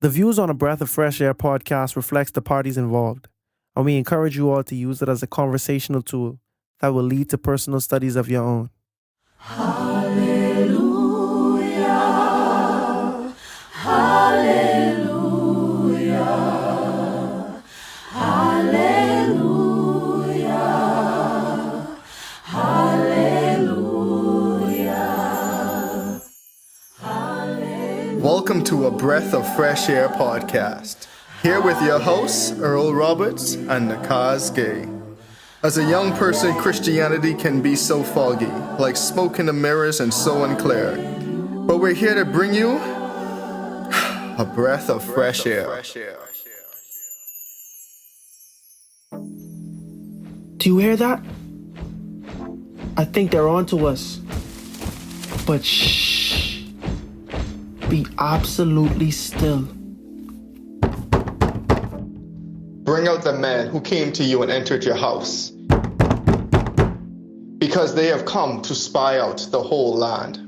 The views on a Breath of Fresh Air podcast reflects the parties involved, and we encourage you all to use it as a conversational tool that will lead to personal studies of your own. Hallelujah, hallelujah, hallelujah, hallelujah, hallelujah. Welcome to a Breath of Fresh Air podcast. Here with your hosts, Earl Roberts and Nakhaz Gay. As a young person, Christianity can be so foggy, like smoke in the mirrors and so unclear. But we're here to bring you a breath of fresh air. Do you hear that? I think they're onto us. But shh. Be absolutely still. Bring out the men who came to you and entered your house, because they have come to spy out the whole land.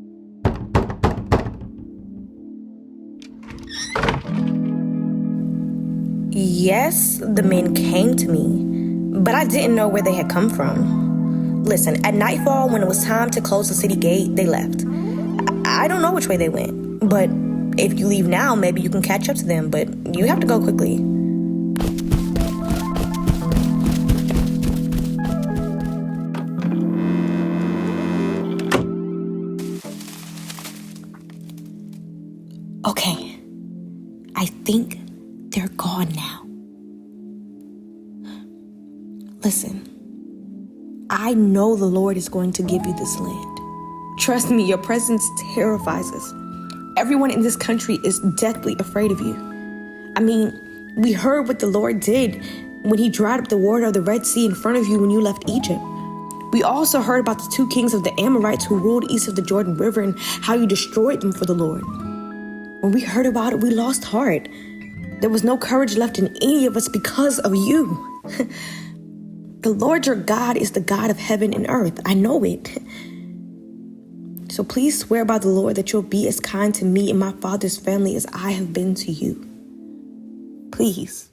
Yes, the men came to me, but I didn't know where they had come from. Listen, at nightfall, when it was time to close the city gate, they left. I don't know which way they went, but if you leave now, maybe you can catch up to them, but you have to go quickly. Okay, I think they're gone now. Listen, I know the Lord is going to give you this land. Trust me, your presence terrifies us. Everyone in this country is deathly afraid of you. I mean, we heard what the Lord did when he dried up the water of the Red Sea in front of you when you left Egypt. We also heard about the 2 kings of the Amorites who ruled east of the Jordan River and how you destroyed them for the Lord. When we heard about it, we lost heart. There was no courage left in any of us because of you. The Lord your God is the God of heaven and earth. I know it. So please swear by the Lord that you'll be as kind to me and my father's family as I have been to you. Please.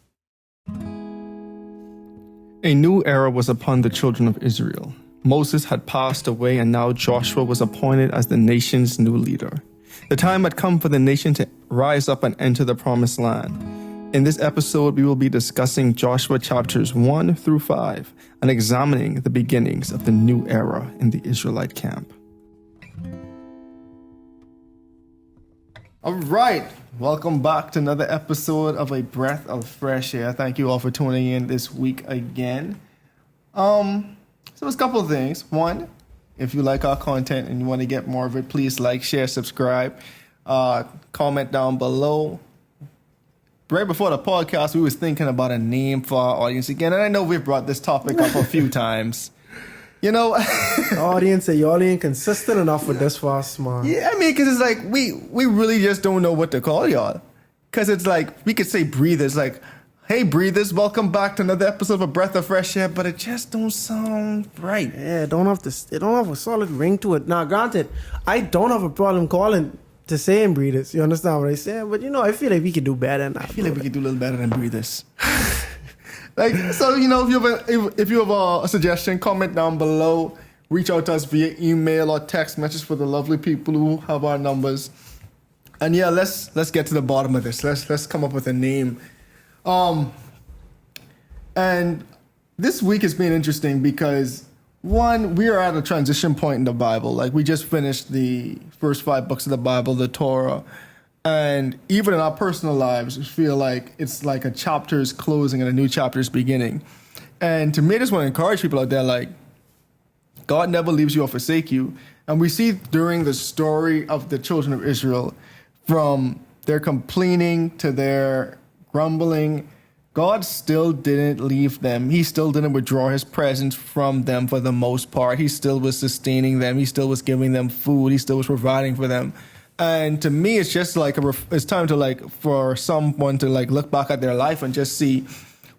A new era was upon the children of Israel. Moses had passed away, and now Joshua was appointed as the nation's new leader. The time had come for the nation to rise up and enter the promised land. In this episode, we will be discussing Joshua chapters 1 through 5 and examining the beginnings of the new era in the Israelite camp. All right, welcome back to another episode of A Breath of Fresh Air. Thank you all for tuning in this week again. So there's a couple of things. One, if you like our content and you want to get more of it, please like, share, subscribe, comment down below. Right before the podcast, we was thinking about a name for our audience again, and I know we've brought this topic up a few times. You know, The audience say y'all ain't consistent enough with this for us, man. yeah, I mean, because it's like we really just don't know what to call y'all. Because it's like we could say breathers, like, hey, breathers, welcome back to another episode of A Breath of Fresh Air, but it just don't sound right. Yeah, it don't have a solid ring to it. Now, granted, I don't have a problem calling to saying breathers. You understand what I say? But I feel like we could do better than that. I feel like we could do a little better than breathers. So, if you have a suggestion, comment down below. Reach out to us via email or text message for the lovely people who have our numbers. And yeah, let's get to the bottom of this. Let's come up with a name. And this week has been interesting because, one, we are at a transition point in the Bible. Like, we just finished the first 5 books of the Bible, the Torah. And even in our personal lives, we feel like it's like a chapter is closing and a new chapter is beginning. And to me, I just want to encourage people out there, like, God never leaves you or forsake you. And we see during the story of the children of Israel, from their complaining to their grumbling, God still didn't leave them. He still didn't withdraw his presence from them for the most part. He still was sustaining them. He still was giving them food. He still was providing for them. And to me, it's just like it's time to for someone to look back at their life and just see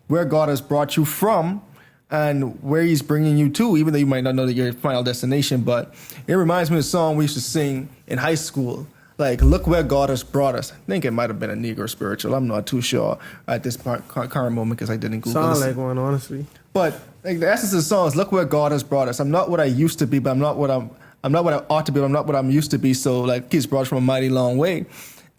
where God has brought you from and where he's bringing you to, even though you might not know your final destination. But it reminds me of a song we used to sing in high school. like, look where God has brought us. I think it might have been a Negro spiritual. I'm not too sure at this current moment because I didn't Google Sound this. like one, honestly. But like the essence of the song is, look where God has brought us. I'm not what I used to be, but I'm not what I ought to be, but I'm not what I'm used to be. So like, He's brought us from a mighty long way.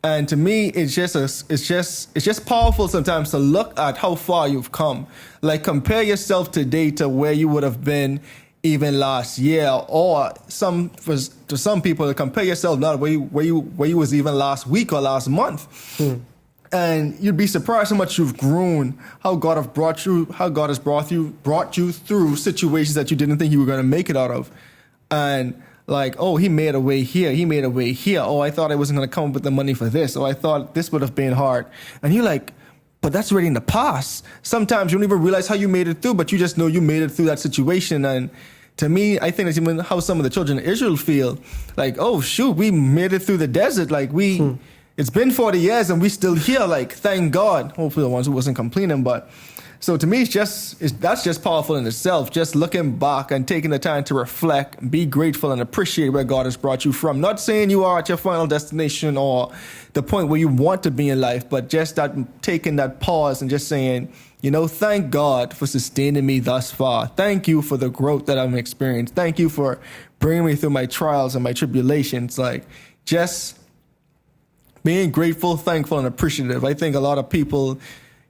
And to me, it's just powerful sometimes to look at how far you've come. Like, compare yourself today to where you would have been even last year, or to some people, to compare yourself not where you was even last week or last month. And you'd be surprised how much you've grown, how God has brought you through situations that you didn't think you were going to make it out of. And like, oh, He made a way here. He made a way here. Oh, I thought I wasn't going to come up with the money for this. Oh, I thought this would have been hard. And you're like, but that's already in the past. Sometimes you don't even realize how you made it through, but you just know you made it through that situation. And to me, I think that's even how some of the children of Israel feel. Like, oh, shoot, we made it through the desert. Like, it's been 40 years and we still here. Like, thank God. Hopefully the ones who wasn't complaining, but... So to me, that's just powerful in itself. Just looking back and taking the time to reflect, be grateful and appreciate where God has brought you from. Not saying you are at your final destination or the point where you want to be in life, but just that taking that pause and just saying, thank God for sustaining me thus far. Thank you for the growth that I've experienced. Thank you for bringing me through my trials and my tribulations. Like, just being grateful, thankful, and appreciative. I think a lot of people...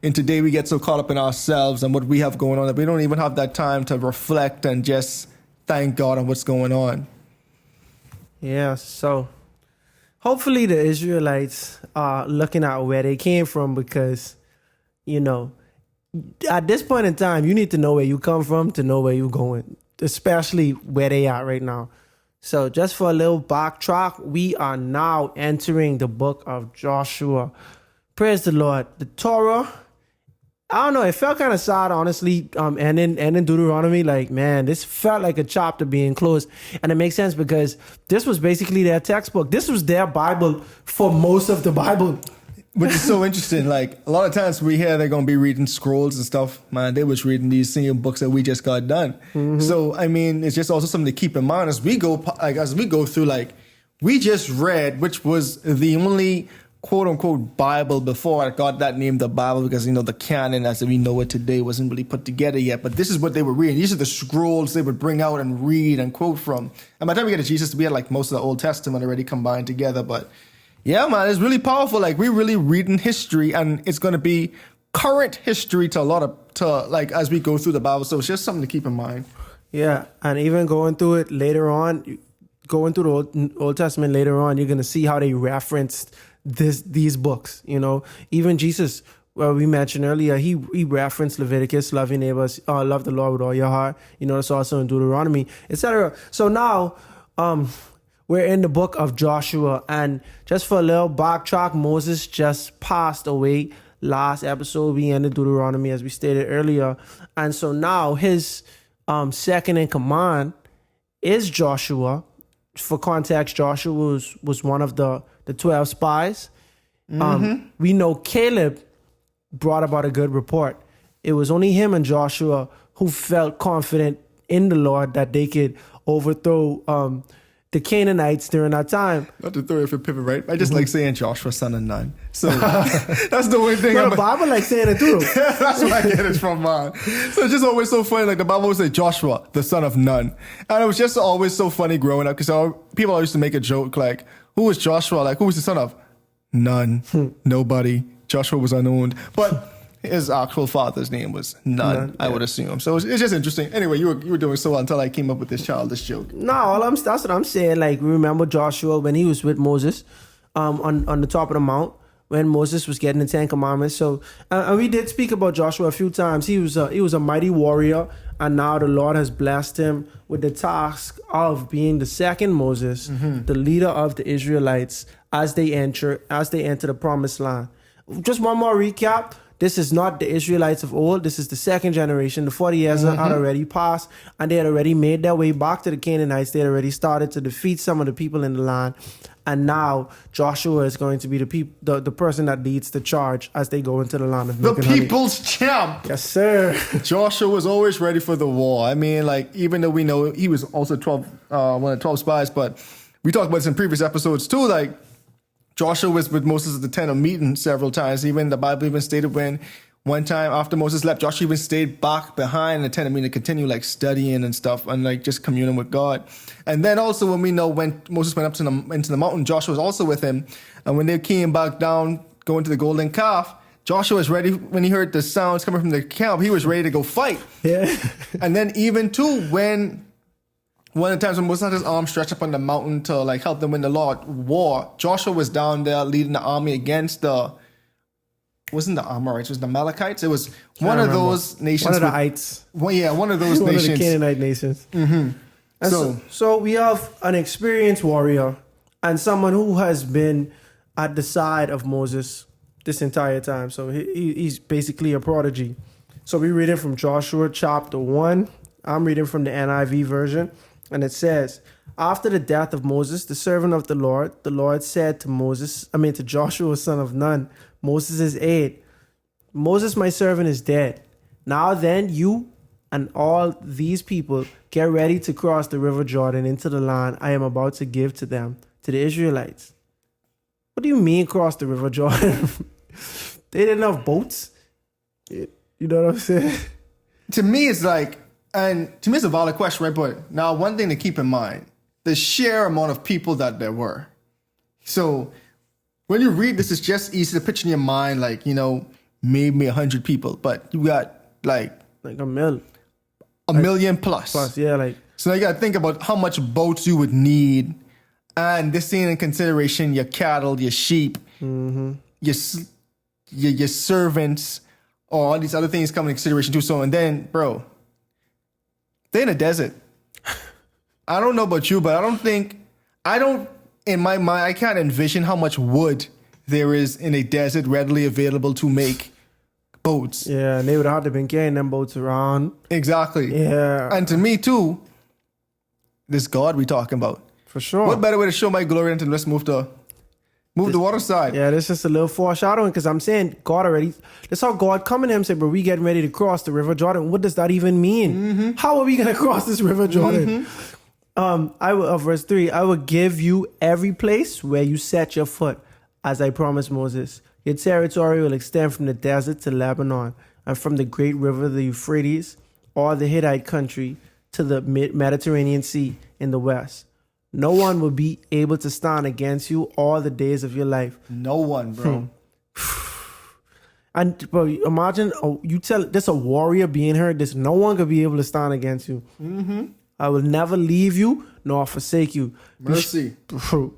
And today we get so caught up in ourselves and what we have going on that we don't even have that time to reflect and just thank God on what's going on. Yeah, so hopefully the Israelites are looking at where they came from, because, at this point in time, you need to know where you come from to know where you're going, especially where they are right now. So just for a little backtrack, we are now entering the book of Joshua. Praise the Lord. The Torah... I don't know. It felt kind of sad, honestly. Ending Deuteronomy, like, man, this felt like a chapter being closed, and it makes sense because this was basically their textbook. This was their Bible for most of the Bible. Which is so interesting. Like, a lot of times we hear they're gonna be reading scrolls and stuff. Man, they was reading these same books that we just got done. Mm-hmm. So I mean, it's just also something to keep in mind as we go through. Like, we just read, which was the only quote unquote Bible before I got that name, the Bible, because the canon as we know it today wasn't really put together yet. But this is what they were reading. These are the scrolls they would bring out and read and quote from. And by the time we get to Jesus, we had like most of the Old Testament already combined together. But yeah, man, it's really powerful. Like, we're really reading history, and it's going to be current history as we go through the Bible. So it's just something to keep in mind. Yeah, and even going through it later on, going through the Old Testament later on, you're going to see how they referenced these books. Even Jesus, well, we mentioned earlier, he referenced Leviticus, love your neighbors, love the Lord with all your heart. It's also in Deuteronomy, etc. So now we're in the book of Joshua, and just for a little backtrack, Moses just passed away. Last episode we ended Deuteronomy, as we stated earlier, and so now his second in command is Joshua. For context, Joshua was one of the 12 spies. We know Caleb brought about a good report. It was only him and Joshua who felt confident in the Lord that they could overthrow the Canaanites during that time. Not to throw you for pivot, right? I just like saying Joshua, son of Nun. So that's the only thing. Well, the Bible like saying it too. That's where I get it from, man. So it's just always so funny. Like, the Bible would say Joshua, the son of Nun. And it was just always so funny growing up, because people always used to make a joke like, who was Joshua? Like, who was the son of? None. Nobody. Joshua was unowned. But his actual father's name was Nun, I would assume. So it's just interesting. Anyway, you were doing so well until I came up with this childish joke. No, that's what I'm saying. Like, remember Joshua when he was with Moses on the top of the mount, when Moses was getting the 10 Commandments. So, and we did speak about Joshua a few times. He was a mighty warrior, and now the Lord has blessed him with the task of being the second Moses, the leader of the Israelites as they enter the promised land. Just one more recap. This is not the Israelites of old. This is the second generation. The 40 years had already passed, and they had already made their way back to the Canaanites. They had already started to defeat some of the people in the land. And now Joshua is going to be the person that leads the charge as they go into the land of milk and honey. The people's champ. Yes, sir. Joshua was always ready for the war. I mean, like, even though we know he was also one of the 12 spies, but we talked about this in previous episodes too. Like, Joshua was with Moses at the tent of meeting several times. Even the Bible even stated when one time after Moses left, Joshua even stayed back behind the tent of meeting to continue like studying and stuff and like just communing with God. And then also when we know when Moses went up to into the mountain, Joshua was also with him. And when they came back down, going to the golden calf, Joshua was ready. When he heard the sounds coming from the camp, he was ready to go fight. Yeah. And then even too, when one of the times when Moses had his arm stretched up on the mountain to like help them win the war, Joshua was down there leading the army against wasn't the Amorites, it was the Amalekites. It was one of those nations. One of the ites. One of those One nations. of the Canaanite nations. Mm-hmm. And so we have an experienced warrior and someone who has been at the side of Moses this entire time. So he's basically a prodigy. So we read it from Joshua chapter 1. I'm reading from the NIV version. And it says, after the death of Moses, the servant of the Lord said to Joshua, son of Nun, Moses' aide, Moses, my servant, is dead. Now then, you and all these people get ready to cross the river Jordan into the land I am about to give to them, to the Israelites. What do you mean cross the river Jordan? They didn't have boats. You know what I'm saying? To me, it's like, and to me, it's a valid question, right? But now, one thing to keep in mind, the sheer amount of people that there were. So when you read this, it's just easy to picture in your mind, like, maybe 100 people, but you got like a million. A million plus. Yeah, like. So now you got to think about how much boats you would need. And this thing in consideration, your cattle, your sheep, your servants, or all these other things come in consideration too. So, and then, bro, they're in a desert. I don't know about you, but in my mind, I can't envision how much wood there is in a desert readily available to make boats. Yeah, and they would have to been carrying them boats around. Exactly. Yeah. And to me too, this God we talking about. For sure. What better way to show my glory than to let's move the water side? Yeah, this is just a little foreshadowing because I'm saying God already. That's how God coming to him and said, "Bro, we getting ready to cross the river Jordan." What does that even mean? Mm-hmm. How are we gonna cross this river Jordan? Mm-hmm. Verse 3, I will give you every place where you set your foot, as I promised Moses. Your territory will extend from the desert to Lebanon, and from the great river, the Euphrates, or the Hittite country, to the Mediterranean Sea in the west. No one will be able to stand against you all the days of your life. No one, bro. And bro, imagine you tell this a warrior being heard. This no one could be able to stand against you. Mm-hmm. I will never leave you nor forsake you. Mercy.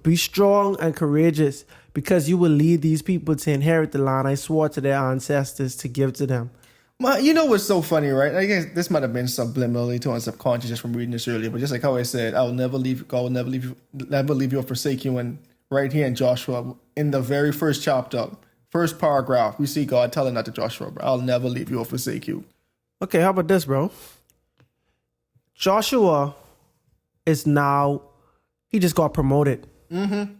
Be strong and courageous, because you will lead these people to inherit the land I swore to their ancestors to give to them. You know what's so funny, right? I guess this might have been subliminally to us subconscious just from reading this earlier, but just like how I said, God will never leave you or forsake you. And right here in Joshua, in the very first chapter, first paragraph, we see God telling that to Joshua, bro, I'll never leave you or forsake you. Okay, how about this, bro? Joshua is now, he just got promoted. Mm-hmm.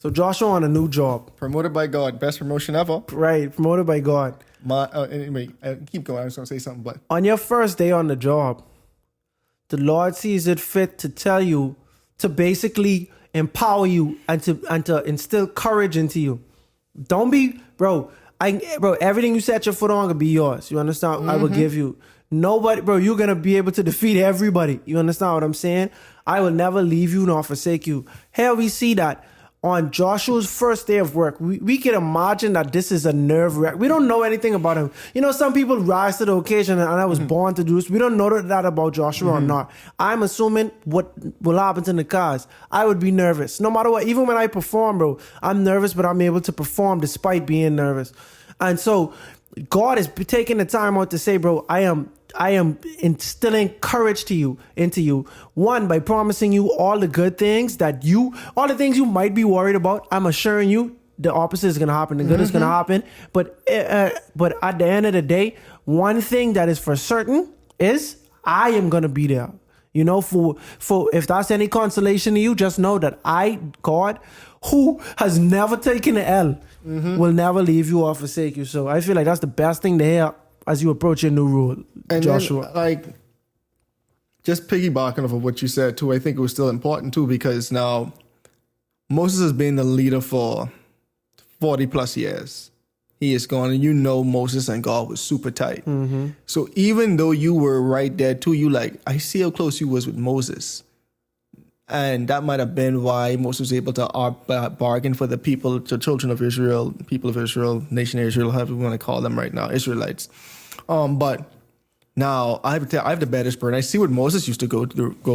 So Joshua on a new job. Promoted by God. Best promotion ever. Right, promoted by God. Anyway, keep going. I was going to say something, but. On your first day on the job, the Lord sees it fit to tell you, to basically empower you and to instill courage into you. Don't be, bro, everything you set your foot on could be yours. You understand? Mm-hmm. I will give you. Nobody, bro, you're going to be able to defeat everybody. You understand what I'm saying? I will never leave you nor forsake you. Here we see that on Joshua's first day of work. We can imagine that this is a nerve-wrack. We don't know anything about him. You know, some people rise to the occasion, and I was born to do this. We don't know that about Joshua or not. I'm assuming what will happen to Nakhaz. I would be nervous. No matter what, even when I perform, bro, I'm nervous, but I'm able to perform despite being nervous. And so God is taking the time out to say, bro, I am instilling courage into you. One, by promising you all the good things all the things you might be worried about. I'm assuring you the opposite is going to happen. The good is going to happen. But at the end of the day, one thing that is for certain is I am going to be there. You know, for if that's any consolation to you, just know that God, who has never taken an L, will never leave you or forsake you. So I feel like that's the best thing to hear as you approach your new rule, and Joshua. Then, just piggybacking off of what you said too, I think it was still important too, because now Moses has been the leader for 40 plus years. He is gone, and Moses and God was super tight. So even though you were right there too, you like, I see how close you was with Moses. And that might have been why Moses was able to bargain for the people, the children of Israel, people of Israel, nation of Israel, however we want to call them right now, Israelites. But now I have the baddest burden. I see what Moses used to go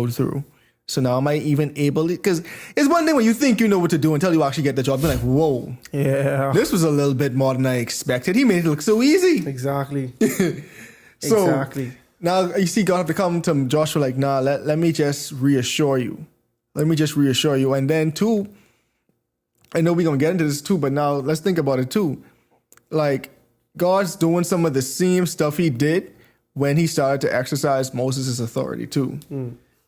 through. So now am I even able? Because it's one thing when you think you know what to do until you actually get the job. You're like, whoa, Yeah. this was a little bit more than I expected. He made it look so easy. Exactly. So Exactly. now you see God have to come to Joshua like, nah, let me just reassure you. Let me just reassure you. And then too, I know we're going to get into this too, but now let's think about it too. Like God's doing some of the same stuff he did when he started to exercise Moses' authority too.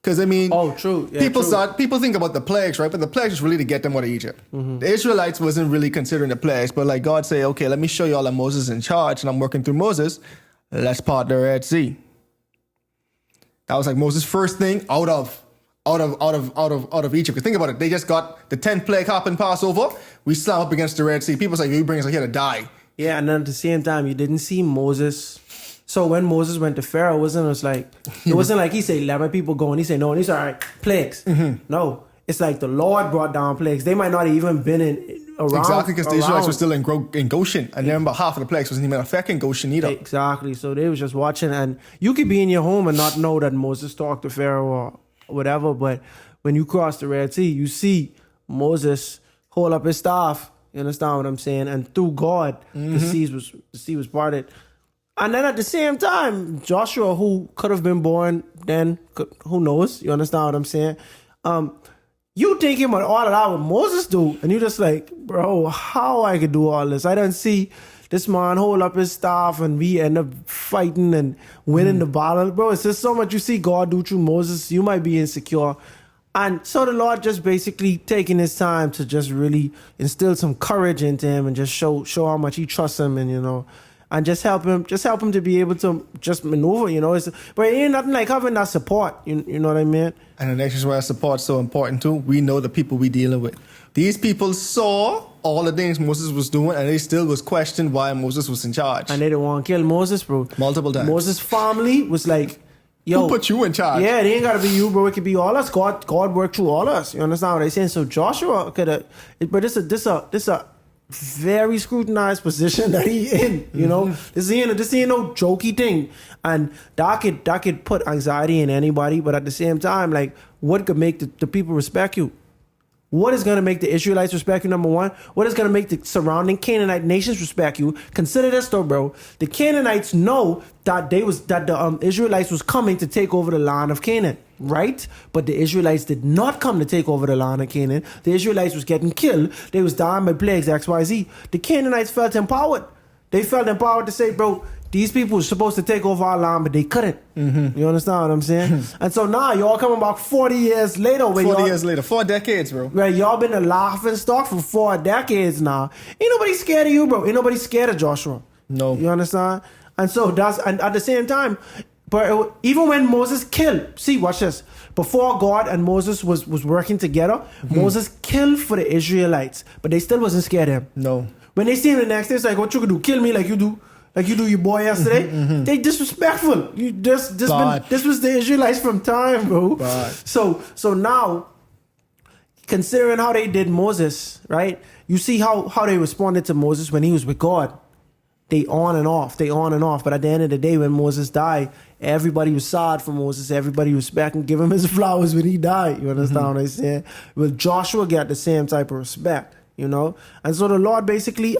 Because I mean, true. Yeah, people think about the plagues, right? But the plagues was really to get them out of Egypt. The Israelites wasn't really considering the plagues, but like God say, okay, let me show you all that Moses is in charge, and I'm working through Moses. Let's part the Red Sea. That was like Moses' first thing out of Egypt. Because think about it, they just got the 10th plague happened Passover. We slam up against the Red Sea. People say, you bring us here to die. Yeah, and then at the same time, you didn't see Moses. So when Moses went to Pharaoh, it wasn't like he said, let my people go. And he said, no. And he said, all right, plagues. No, it's like the Lord brought down plagues. They might not even been around. Exactly, because the Israelites were still in Goshen. And remember, half of the plagues wasn't even affecting Goshen either. Exactly. So they was just watching. And you could be in your home and not know that Moses talked to Pharaoh or whatever. But when you cross the Red Sea, you see Moses hold up his staff. You understand what I'm saying? And through God, the sea was parted. And then at the same time, Joshua, who could have been born then, who knows? You understand what I'm saying? You thinking about all of that what Moses do, and you just like, bro, how I could do all this? I don't see this man hold up his staff and we end up fighting and winning the battle. Bro, it's just so much you see God do through Moses. You might be insecure. And so the Lord just basically taking his time to just really instill some courage into him and just show how much he trusts him, and and just help him to be able to just maneuver, but it ain't nothing like having that support, you know what I mean? And the next is why support is so important too. We know the people we dealing with. These people saw all the things Moses was doing, and they still was questioned why Moses was in charge. And they didn't want to kill Moses, bro. Multiple times. Moses' family was like, yo, who put you in charge? Yeah, it ain't gotta be you, bro. It could be all us. God worked through all us. You understand what I'm saying? So Joshua could have, but this a very scrutinized position that he in. This ain't no jokey thing, and that could put anxiety in anybody. But at the same time, like, what could make the people respect you? What is going to make the Israelites respect you, number one? What is going to make the surrounding Canaanite nations respect you? Consider this though, bro. The Canaanites know that the Israelites was coming to take over the land of Canaan, right? But the Israelites did not come to take over the land of Canaan. The Israelites was getting killed. They was dying by plagues, XYZ. The Canaanites felt empowered. They felt empowered to say, bro, these people were supposed to take over our land, but they couldn't. You understand what I'm saying? And so now y'all coming back 40 years later. 4 decades, bro. Right, y'all been a laughing stock for 4 decades now. Ain't nobody scared of you, bro. Ain't nobody scared of Joshua. No. You understand? And so and at the same time, but even when Moses killed, see, watch this. Before God and Moses was working together, Moses killed for the Israelites, but they still wasn't scared of him. No. When they see him the next day, it's like, what you could do? Kill me like you do your boy yesterday. They disrespectful. This was the Israelites from time, bro. So now, considering how they did Moses, right? You see how they responded to Moses when he was with God. They on and off. But at the end of the day, when Moses died, everybody was sad for Moses. Everybody respect and give him his flowers when he died. You understand what I'm saying? Well, Joshua got the same type of respect, And so the Lord basically,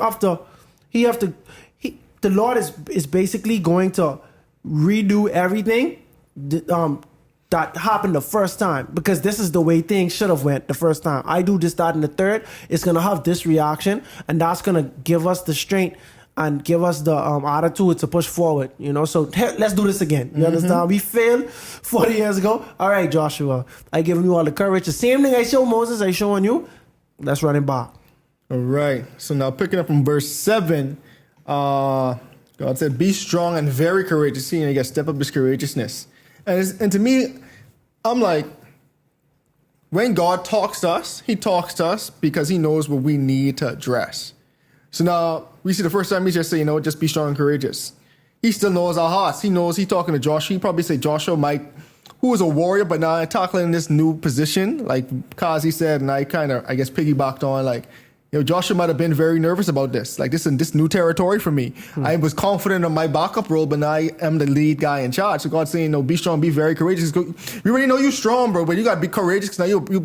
the Lord is basically going to redo everything that happened the first time, because this is the way things should have went the first time. I do this, that, and the third. It's going to have this reaction, and that's going to give us the strength and give us the attitude to push forward, So let's do this again. You understand? We failed 40 years ago. All right, Joshua, I given you all the courage. The same thing I showed Moses, I showing you. Let's run it back. All right. So now picking up from verse 7, God said, be strong and very courageous. See, you got to step up this courageousness. And to me, I'm like, when God talks to us, he talks to us because he knows what we need to address. So now we see the first time he just say, just be strong and courageous. He still knows our hearts. He knows he's talking to Joshua. He probably say Joshua who was a warrior, but now tackling this new position, like Kazi said, and I kind of, I guess, piggybacked on, like, Joshua might have been very nervous about this. Like, this is this new territory for me. I was confident of my backup role, but now I am the lead guy in charge. So God's saying, be strong, be very courageous. We already know you're strong, bro, but you got to be courageous because now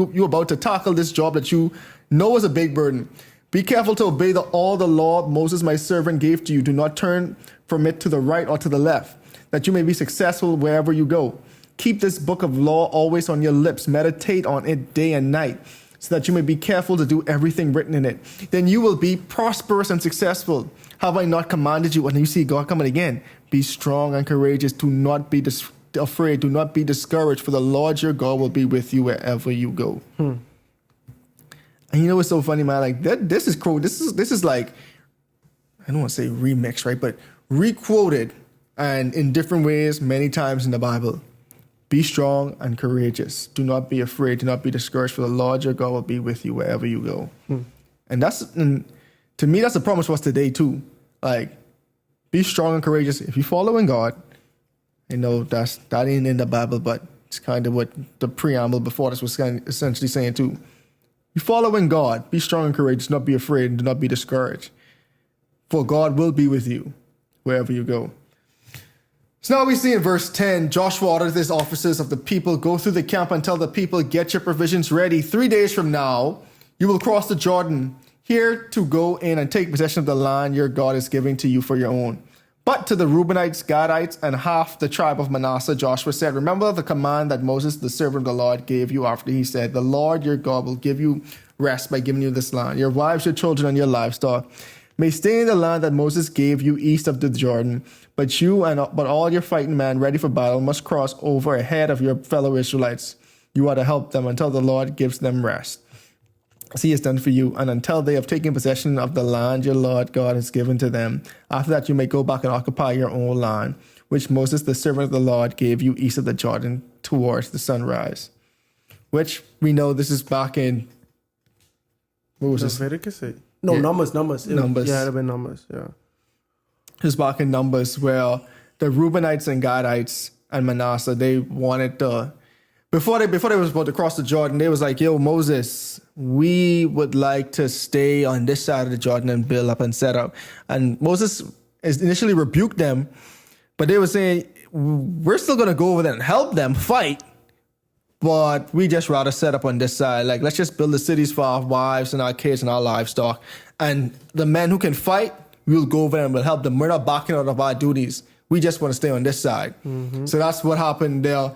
you're about to tackle this job that you know is a big burden. Be careful to obey all the law Moses, my servant, gave to you. Do not turn from it to the right or to the left, that you may be successful wherever you go. Keep this book of law always on your lips. Meditate on it day and night, so that you may be careful to do everything written in it. Then you will be prosperous and successful. Have I not commanded you? And you see God coming again. Be strong and courageous. Do not be afraid. Do not be discouraged, for the Lord your God will be with you wherever you go. And what's so funny, man? Like this is cool. This is like, I don't want to say remix, right? But re-quoted and in different ways many times in the Bible. Be strong and courageous. Do not be afraid. Do not be discouraged, for the Lord your God will be with you wherever you go. And to me, that's a promise for us today too. Like, be strong and courageous. If you follow in God, that ain't in the Bible, but it's kind of what the preamble before this was kind of essentially saying too. You follow in God, be strong and courageous. Do not be afraid and do not be discouraged, for God will be with you wherever you go. So now we see in verse 10, Joshua ordered his officers of the people, go through the camp and tell the people, get your provisions ready. 3 days from now, you will cross the Jordan, here to go in and take possession of the land your God is giving to you for your own. But to the Reubenites, Gadites, and half the tribe of Manasseh, Joshua said, remember the command that Moses, the servant of the Lord, gave you after he said, the Lord your God will give you rest by giving you this land. Your wives, your children, and your livestock may stay in the land that Moses gave you east of the Jordan, but all your fighting men ready for battle must cross over ahead of your fellow Israelites. You are to help them until the Lord gives them rest, as he has done for you, and until they have taken possession of the land your Lord God has given to them. After that you may go back and occupy your own land, which Moses, the servant of the Lord, gave you east of the Jordan towards the sunrise. Which we know this is back in, what was this? Leviticus? No, yeah. Numbers. Numbers. Yeah, it would have been Numbers, yeah. It was back in Numbers where the Reubenites and Gadites and Manasseh, they wanted to, before they was about to cross the Jordan, they was like, yo, Moses, we would like to stay on this side of the Jordan and build up and set up. And Moses initially rebuked them, but they were saying, we're still going to go over there and help them fight, but we just rather set up on this side. Like, let's just build the cities for our wives and our kids and our livestock. And the men who can fight, we'll go over there and we'll help them. We're not backing out of our duties. We just want to stay on this side. So that's what happened there.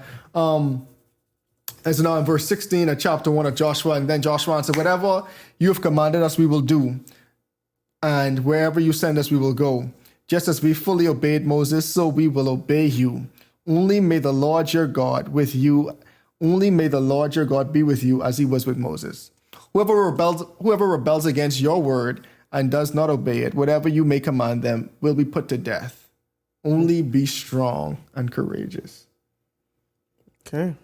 As now in verse 16 of chapter 1 of Joshua, and then Joshua answered, whatever you have commanded us, we will do. And wherever you send us, we will go. Just as we fully obeyed Moses, so we will obey you. Only may the Lord your God with you. Only may the Lord your God be with you as he was with Moses. Whoever rebels against your word and does not obey it, whatever you may command them, will be put to death. Only be strong and courageous. Okay.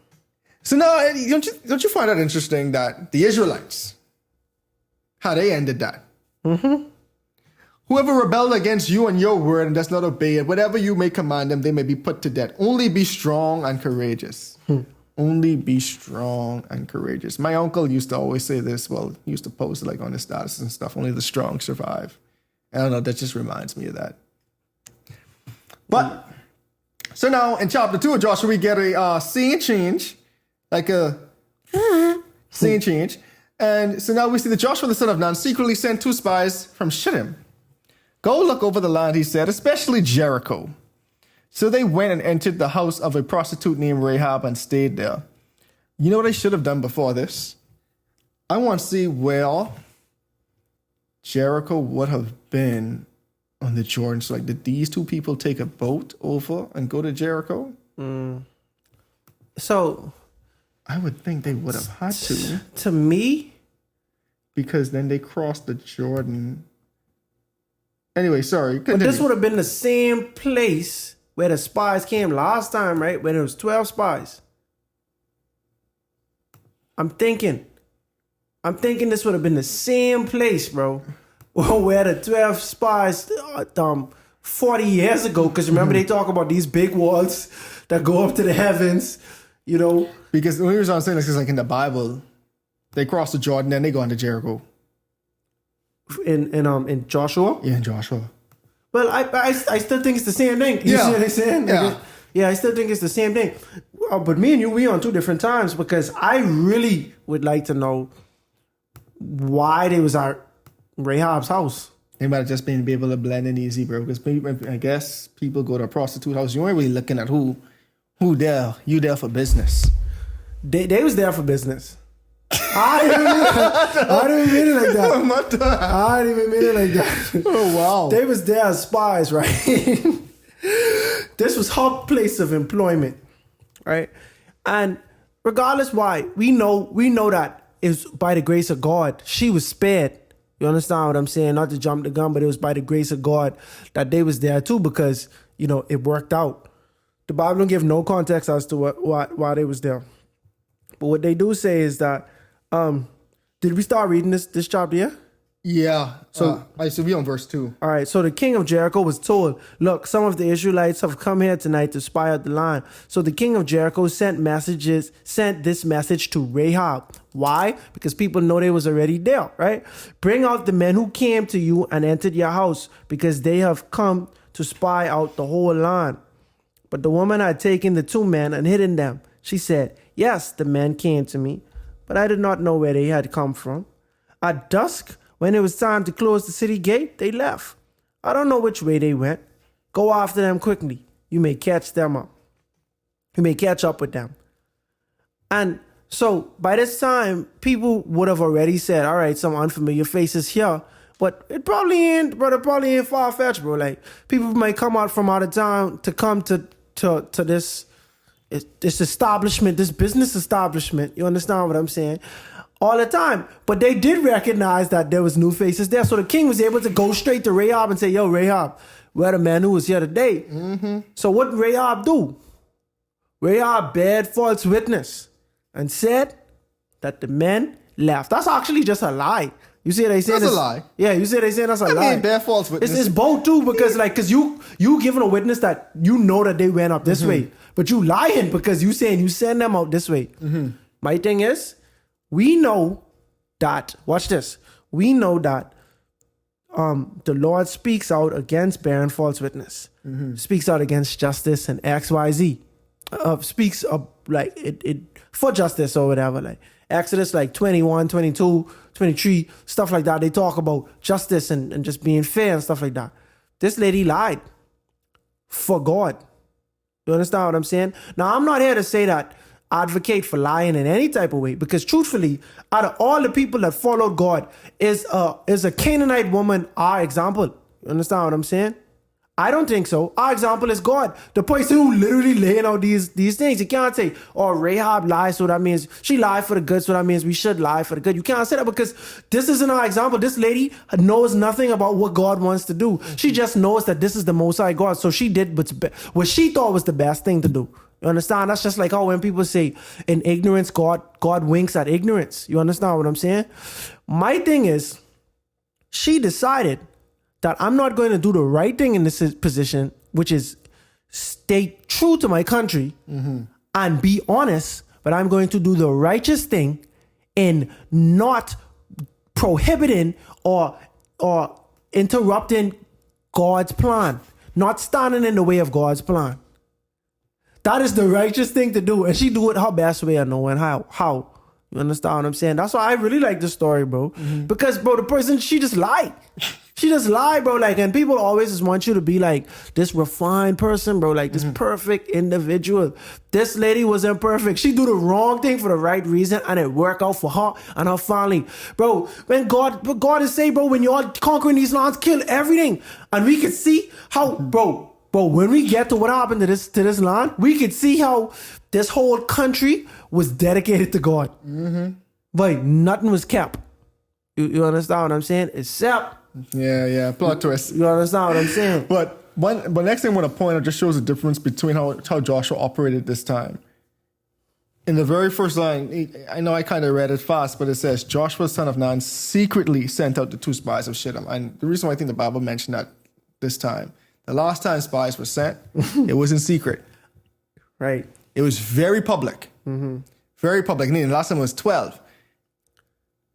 So now, don't you find that interesting that the Israelites, how they ended that? Whoever rebelled against you and your word and does not obey it, whatever you may command them, they may be put to death. Only be strong and courageous. Only be strong and courageous. My uncle used to always say this. Well, he used to post it like on his status and stuff. Only the strong survive. I don't know. That just reminds me of that. But so now in chapter 2 of Joshua, we get a scene change, like a scene change. And so now we see that Joshua, the son of Nun, secretly sent 2 spies from Shittim. Go look over the land, he said, especially Jericho. So they went and entered the house of a prostitute named Rahab and stayed there. You know what I should have done before this? I want to see where Jericho would have been on the Jordan. So, like, did these 2 people take a boat over and go to Jericho? So, I would think they would have had to. To me, because then they crossed the Jordan. Anyway, sorry. But this would have been the same place where the spies came last time, right? When it was 12 spies. I'm thinking this would have been the same place, bro. where the 12 spies 40 years ago, because remember they talk about these big walls that go up to the heavens, you know. Because the only reason I'm saying this is like in the Bible, they cross the Jordan and they go into Jericho. In Joshua? Yeah, in Joshua. Well, I still think it's the same thing. You see what I'm saying? Yeah, I still think it's the same thing. But me and you, we on two different times, because I really would like to know why they was at Rahab's house. They might have just been able to blend in easy, bro. Because I guess people go to a prostitute house. You ain't really looking at who there. You there for business. They was there for business. I didn't mean it like that. I didn't even mean it like that. Oh, wow. They was there as spies, right? This was her place of employment, right? And regardless why, we know that it was by the grace of God. She was spared. You understand what I'm saying? Not to jump the gun, but it was by the grace of God that they was there too, because, you know, it worked out. The Bible don't give no context as to why they was there. But what they do say is that, did we start reading this chapter here? Yeah. So we on verse 2. All right. So the king of Jericho was told, look, some of the Israelites have come here tonight to spy out the land. So the king of Jericho sent this message to Rahab. Why? Because people know they was already there, right? Bring out the men who came to you and entered your house, because they have come to spy out the whole land. But the woman had taken the 2 men and hidden them. She said, yes, the men came to me, but I did not know where they had come from. At dusk, when it was time to close the city gate, they left. I don't know which way they went. Go after them quickly. You may catch them up. You may catch up with them. And so by this time, people would have already said, all right, some unfamiliar faces here. But it probably ain't far-fetched, bro. Like, people might come out from out of town to come to this establishment, this business establishment. You understand what I'm saying? All the time. But they did recognize that there was new faces there. So the king was able to go straight to Rahab and say, yo, Rahab, we're the man who was here today. Mm-hmm. So what did Rahab do? Rahab bared false witness and said that the men left. That's actually just a lie. You see they saying that's a lie. Yeah, you see they saying that's a lie. Bare false witness. It's both too, because you giving a witness that you know that they went up this way, but you lying because you saying you send them out this way. Mm-hmm. My thing is, we know that, watch this, we know that the Lord speaks out against bearing false witness, speaks out against justice and XYZ, speaks up like it for justice or whatever, like Exodus like 21, 22, 23, stuff like that. They talk about justice and just being fair and stuff like that. This lady lied for God. You understand what I'm saying? Now, I'm not here to say that advocate for lying in any type of way, because truthfully, out of all the people that followed God, is a Canaanite woman our example? You understand what I'm saying? I don't think so. Our example is God, the person who literally laying out these things. You can't say, oh, Rahab lies, so that means she lied for the good, so that means we should lie for the good. You can't say that, because this isn't our example. This lady knows nothing about what God wants to do. She just knows that this is the Most High God, so she did what she thought was the best thing to do. You understand? That's just like how when people say in ignorance, God winks at ignorance. You understand what I'm saying? My thing is, she decided that I'm not going to do the right thing in this position, which is stay true to my country and be honest, but I'm going to do the righteous thing in not prohibiting or interrupting God's plan, not standing in the way of God's plan. That is the righteous thing to do. And she do it her best way of knowing how. You understand what I'm saying? That's why I really like this story, bro. Because, bro, the person, she just lied. She just lied, bro. Like, and people always just want you to be like this refined person, bro. Like this perfect individual. This lady was imperfect. She do the wrong thing for the right reason, and it worked out for her and her family, bro. When God is saying, bro, when you're conquering these lands, kill everything, and we can see how, bro. When we get to what happened to this land, we could see how this whole country was dedicated to God. But nothing was kept. You understand what I'm saying? Except. Yeah, plot twist. You understand what I'm saying? But next thing I want to point out just shows the difference between how Joshua operated this time. In the very first line, I know I kind of read it fast, but it says, Joshua, son of Nun, secretly sent out the 2 spies of Shittim. And the reason why I think the Bible mentioned that this time, the last time spies were sent, it was in secret. Right. It was very public. Mm-hmm. Very public. And then the last time was 12.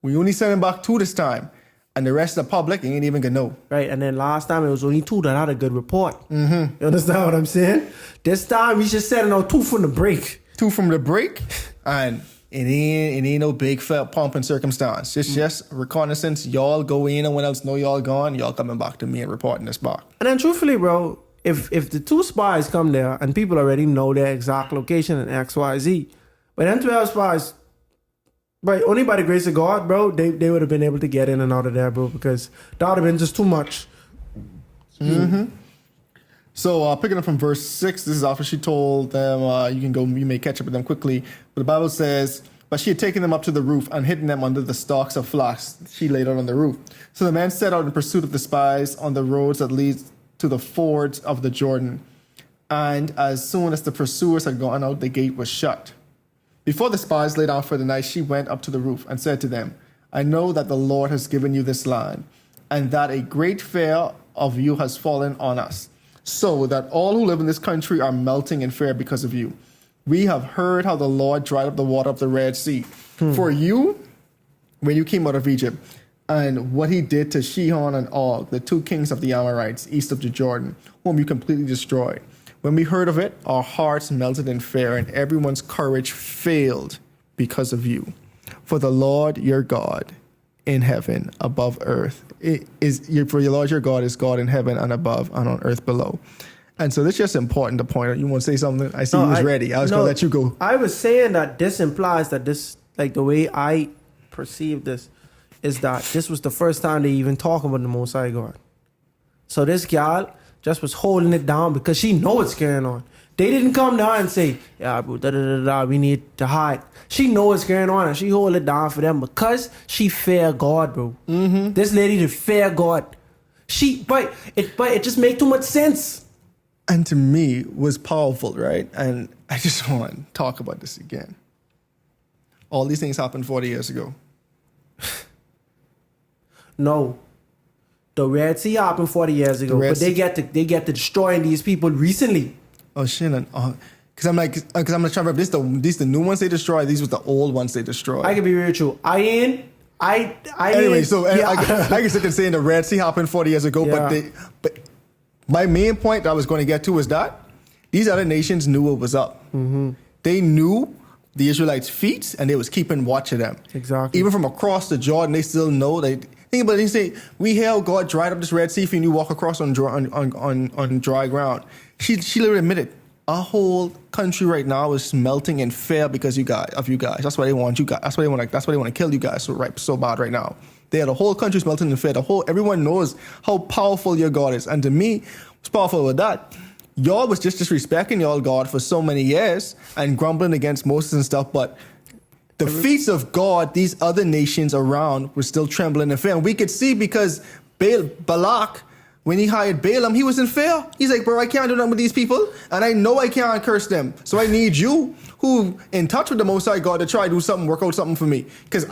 We only sent them back 2 this time. And the rest of the public ain't even gonna know. Right, and then last time it was only 2 that had a good report. Mm-hmm. You understand what I'm saying? This time we just sending out 2 from the break. 2 from the break, and it ain't no big fat pomp and circumstance. It's just reconnaissance. Y'all go in, and when else know y'all gone, y'all coming back to me and reporting this back. And then truthfully, bro, if the 2 spies come there and people already know their exact location and XYZ, but then 12 spies, right, only by the grace of God, bro, they would have been able to get in and out of there, bro, because that would have been just too much. Mm-hmm. So picking up from verse 6, this is after she told them, you may catch up with them quickly. But the Bible says, but she had taken them up to the roof and hidden them under the stalks of flax she laid out on the roof. So the men set out in pursuit of the spies on the roads that lead to the fords of the Jordan. And as soon as the pursuers had gone out, the gate was shut. Before the spies lay down for the night, she went up to the roof and said to them, I know that the Lord has given you this land, and that a great fear of you has fallen on us, so that all who live in this country are melting in fear because of you. We have heard how the Lord dried up the water of the Red Sea for you when you came out of Egypt, and what he did to Sihon and Og, the 2 kings of the Amorites east of the Jordan, whom you completely destroyed. When we heard of it, our hearts melted in fear, and everyone's courage failed because of you. For the Lord your God in heaven above earth for your Lord your God is God in heaven and above and on earth below. And so this is just important to point out. You want to say something? I see you was ready. I was going to let you go. I was saying that this implies that this, like the way I perceive this, is that this was the first time they even talk about the Most High God. So this gal just was holding it down because she know what's going on. They didn't come down and say, yeah, bro, we need to hide. She know what's going on and she hold it down for them because she fear God, bro. Mm-hmm. This lady did fear God. But it just make too much sense. And to me, was powerful, right? And I just want to talk about this again. All these things happened 40 years ago. No. The Red Sea happened 40 years ago, but they get to destroying these people recently. Oh shit! Because I'm like trying to remember. These the new ones they destroyed. These was the old ones they destroyed. I can be real true. Anyway, I can sit there saying the Red Sea happened 40 years ago, yeah. but my main point that I was going to get to was that these other nations knew what was up. Mm-hmm. They knew the Israelites' feats, and they was keeping watch of them. Exactly. Even from across the Jordan, they still know. Think about it. They say, we hail God dried up this Red Sea for you, and you walk across on dry ground. She literally admitted, our whole country right now is melting in fear because of you guys. That's why they want you guys. That's why they want to kill you guys so bad right now. The whole country's melting in fear. Everyone knows how powerful your God is. And to me, what's powerful with that, y'all was just disrespecting y'all God for so many years and grumbling against Moses and stuff, but the feats of God, these other nations around were still trembling in fear. And we could see because Balak, when he hired Balaam, he was in fear. He's like, bro, I can't do nothing with these people. And I know I can't curse them. So I need you who in touch with the Most High God to try to do something, work out something for me. Because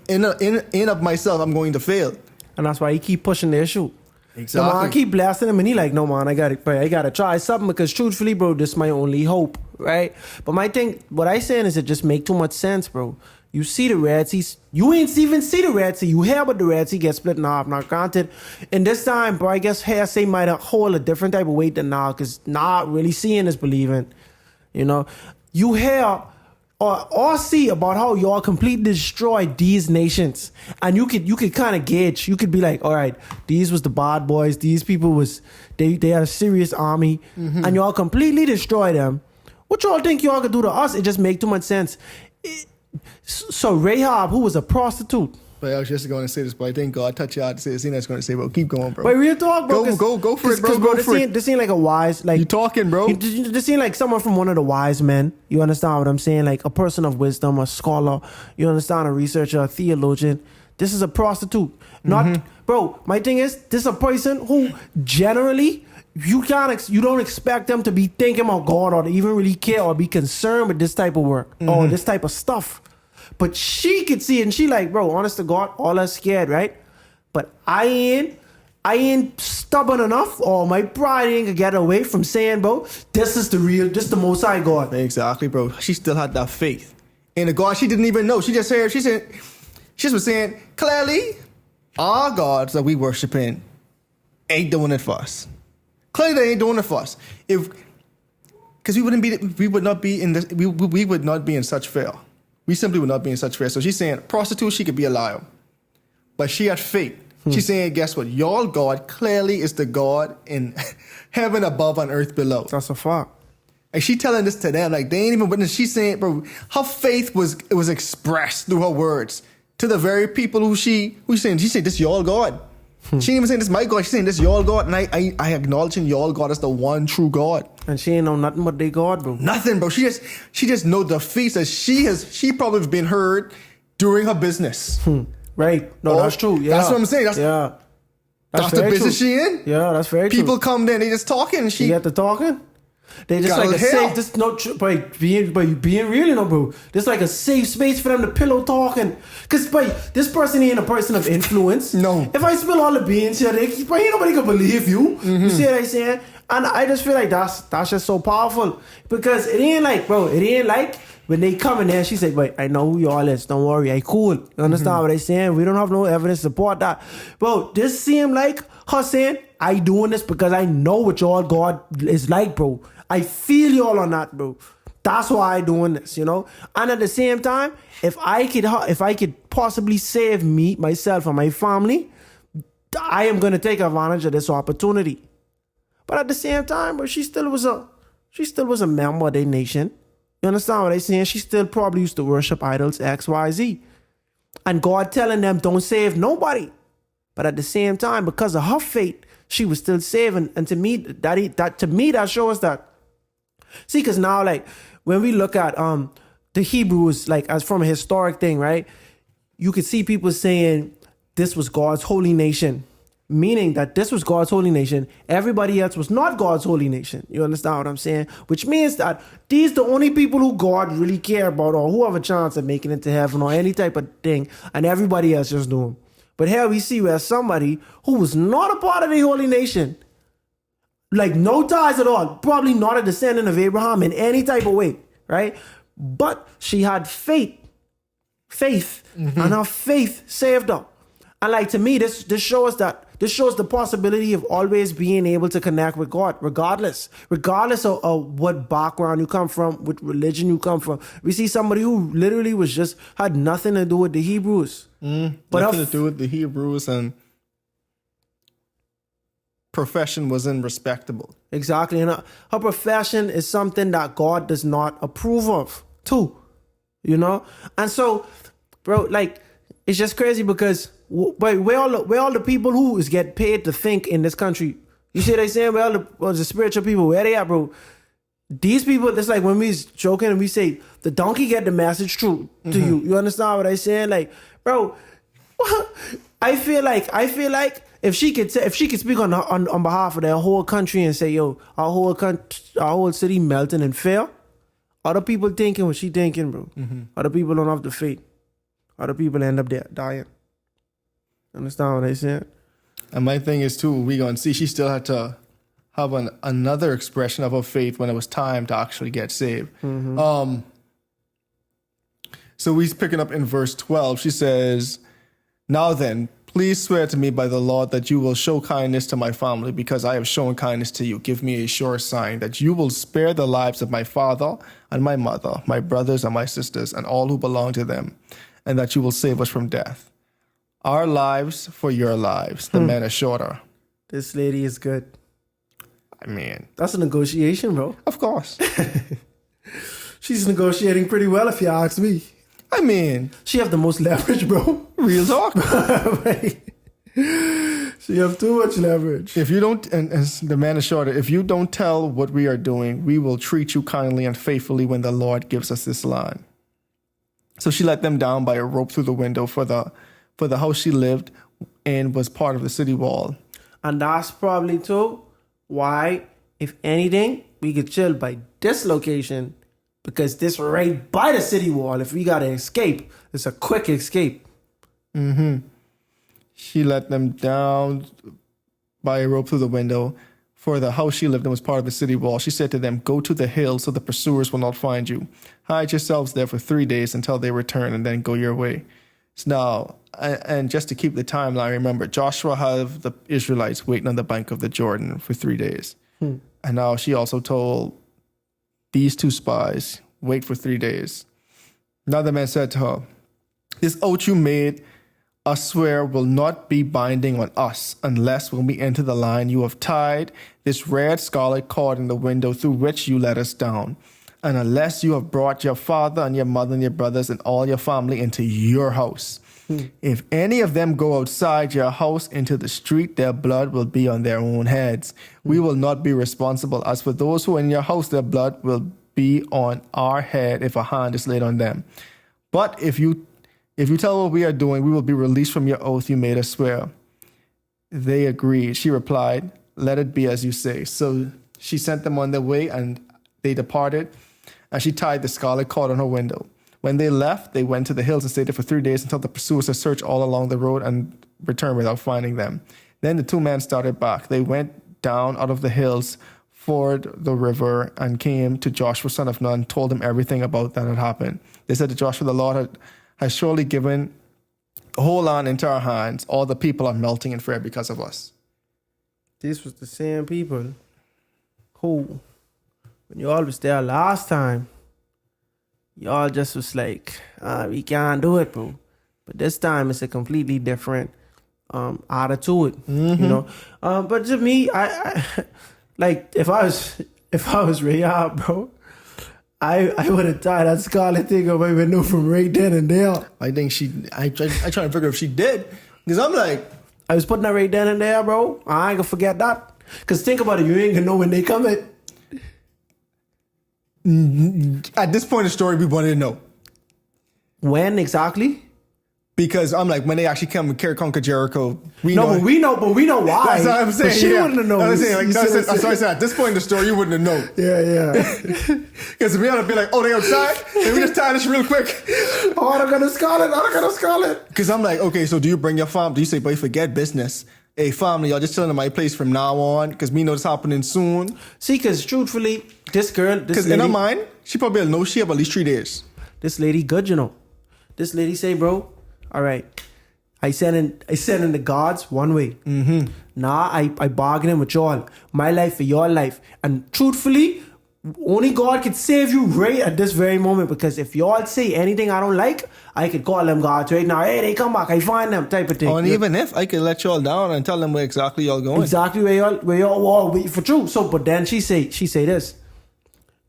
in of myself, I'm going to fail. And that's why he keep pushing the issue. Exactly. So man, I keep blasting him and he like, no man, I gotta try something because truthfully, bro, this is my only hope, right? But my thing, what I saying is it just make too much sense, bro. You see the Red Sea, you ain't even see the Red Sea. You hear about the Red Sea get split in half. Now granted, in this time, bro, I guess hearsay might hold a different type of weight than now, because not really seeing is believing. You know, you hear or see about how y'all completely destroyed these nations, and you could kind of gauge. You could be like, all right, these was the bad boys. These people they had a serious army, and y'all completely destroyed them. What y'all think y'all could do to us? It just make too much sense. So Rahab, who was a prostitute. But I was just going to say this, but I think God touched you out to say this thing that's going to say, bro, keep going, bro. Wait, real talk, bro. Go for it, bro. This seem like a wise, like... You talking, bro. This seem like someone from one of the wise men. You understand what I'm saying? Like a person of wisdom, a scholar. You understand? A researcher, a theologian. this is a prostitute. Not, bro, my thing is, this is a person who generally, you don't expect them to be thinking about God or to even really care or be concerned with this type of work or this type of stuff. But she could see it and she like, bro, honest to God, all us scared, right? But I ain't stubborn enough or my pride ain't gonna get away from saying, bro, this is the Most High God. Exactly, bro. She still had that faith in a God she didn't even know. She just was saying, clearly, our gods that we worshiping ain't doing it for us. Clearly, they ain't doing it for us. Because we would not be in such fear. We simply would not be in such fear. So she's saying, prostitute, she could be a liar. But she had faith. She's saying, guess what? Your God clearly is the God in heaven above and earth below. That's a fact. And she telling this to them, like they ain't even witness. She's saying, bro, her faith was expressed through her words to the very people who she said, this is your God. She ain't even saying this is my God. She's saying this is your God. And I acknowledging your God as the one true God. And she ain't know nothing but they God, bro. Nothing, bro. She just know the feats that she probably been heard during her business. Right. No, that's true. Yeah. That's what I'm saying. That's the business she in. Yeah, that's very true. People come there and they just talking. And she get to talking. They just like a safe. This no, by being real, you know, bro. This like a safe space for them to pillow talking. Cause, this person ain't a person of influence. No. If I spill all the beans here, ain't nobody can believe you. You see what I'm saying? And I just feel like that's just so powerful because it ain't like, bro. It ain't like when they come in there, she said, "But I know who y'all is. Don't worry, I cool." You understand what I'm saying? We don't have no evidence to support that, bro. This seem like her saying, "I doing this because I know what y'all God is like, bro. I feel y'all on that, bro. That's why I doing this, you know." And at the same time, if I could possibly save myself, and my family, I am gonna take advantage of this opportunity. But at the same time, bro, she still was a member of their nation. You understand what I'm saying? She still probably used to worship idols X, Y, Z. And God telling them, don't save nobody. But at the same time, because of her faith, she was still saving. And to me, that shows that. See, because now, like, when we look at the Hebrews, like, as from a historic thing, right? You could see people saying this was God's holy nation. Meaning that this was God's holy nation. Everybody else was not God's holy nation. You understand what I'm saying? Which means that these the only people who God really care about or who have a chance of making it to heaven or any type of thing. And everybody else just do them. But here we see where somebody who was not a part of the holy nation, like no ties at all, probably not a descendant of Abraham in any type of way, right? But she had faith. And her faith saved her. And like to me, this shows the possibility of always being able to connect with God, regardless of what background you come from, what religion you come from. We see somebody who literally had nothing to do with the Hebrews. But nothing to do with the Hebrews, and profession wasn't respectable. Exactly. And her profession is something that God does not approve of, too. You know? And so, bro, like, it's just crazy because where all the people who is get paid to think in this country, you see what I'm saying? Where all the spiritual people, where they at, bro? These people, it's like when we joking and we say the donkey get the message through to you. You understand what I'm saying? Like, bro, I feel like if she could speak on behalf of their whole country and say, yo, our whole city melting in fear, other people thinking what she thinking, bro. Other people don't have the faith. Other people end up dying. Understand what I said? And my thing is too, we gonna see she still had to have another expression of her faith when it was time to actually get saved. So we's picking up in verse 12. She says, "Now then, please swear to me by the Lord that you will show kindness to my family, because I have shown kindness to you. Give me a sure sign that you will spare the lives of my father and my mother, my brothers and my sisters, and all who belong to them, and that you will save us from death. Our lives for your lives," the man assured her. This lady is good. I mean, that's a negotiation, bro. Of course. She's negotiating pretty well, if you ask me. I mean, she have the most leverage, bro. Real talk. She have too much leverage. If you don't, and the man assured her, if you don't tell what we are doing, we will treat you kindly and faithfully when the Lord gives us this land. So she let them down by a rope through the window for for the house she lived in was part of the city wall. And that's probably too why, if anything, we could chill by this location because this right by the city wall. If we gotta escape, it's a quick escape. She let them down by a rope through the window, for the house she lived in was part of the city wall. She said to them, "Go to the hill so the pursuers will not find you. Hide yourselves there for 3 days until they return, and then go your way." So now, and just to keep the timeline, remember, Joshua had the Israelites waiting on the bank of the Jordan for 3 days. And now she also told these 2 spies, wait for 3 days. Another man said to her, "This oath you made us swear will not be binding on us unless when we enter the line you have tied this red scarlet cord in the window through which you let us down, and unless you have brought your father and your mother and your brothers and all your family into your house. If any of them go outside your house into the street, their blood will be on their own heads. We will not be responsible. As for those who are in your house, their blood will be on our head if a hand is laid on them. But if you tell what we are doing, we will be released from your oath you made us swear." They agreed. She replied, "Let it be as you say." So she sent them on their way, and they departed, and she tied the scarlet cord on her window. When they left, they went to the hills and stayed there for 3 days until the pursuers had searched all along the road and returned without finding them. Then the 2 men started back. They went down out of the hills, forded the river, and came to Joshua, son of Nun, told him everything about that had happened. They said to Joshua, "The Lord has surely given the whole land into our hands. All the people are melting in fear because of us." This was the same people who, when y'all was there last time, y'all just was like, we can't do it, bro. But this time it's a completely different attitude, you know. But to me, I like if I was Rahab, bro, I would have tied that scarlet thing on my window from right then and there. I think I try to figure if she did, because I'm like, I was putting that right then and there, bro. I ain't gonna forget that. Because think about it, you ain't gonna know when they coming. at this point in the story, we wanted to know. When exactly? Because I'm like, when they actually come and conquer Jericho, But we know why. That's what I'm saying. But she yeah. wouldn't have known. I'm saying, like, that's what I said. At this point in the story, you wouldn't have known. Yeah. Because we ought to be like, oh, they outside? And we just tie this real quick. Oh, they're gonna scarlet. Because I'm like, okay, so do you bring your family? Do you say, boy, forget business? Hey, family, y'all just chilling in my place from now on because we know it's happening soon. See, because truthfully, this Because in her mind, she probably knows she have at least 3 days. This lady good, you know. This lady say, bro, all right, I send in the gods one way. Nah, I bargain with y'all. My life for your life. And truthfully, only God could save you right at this very moment, because if y'all say anything I don't like, I could call them gods right now. Hey, they come back, I find them, type of thing. Oh, and even if I could let y'all down and tell them where exactly y'all going. Exactly where y'all all wait for truth. So, but then she say this.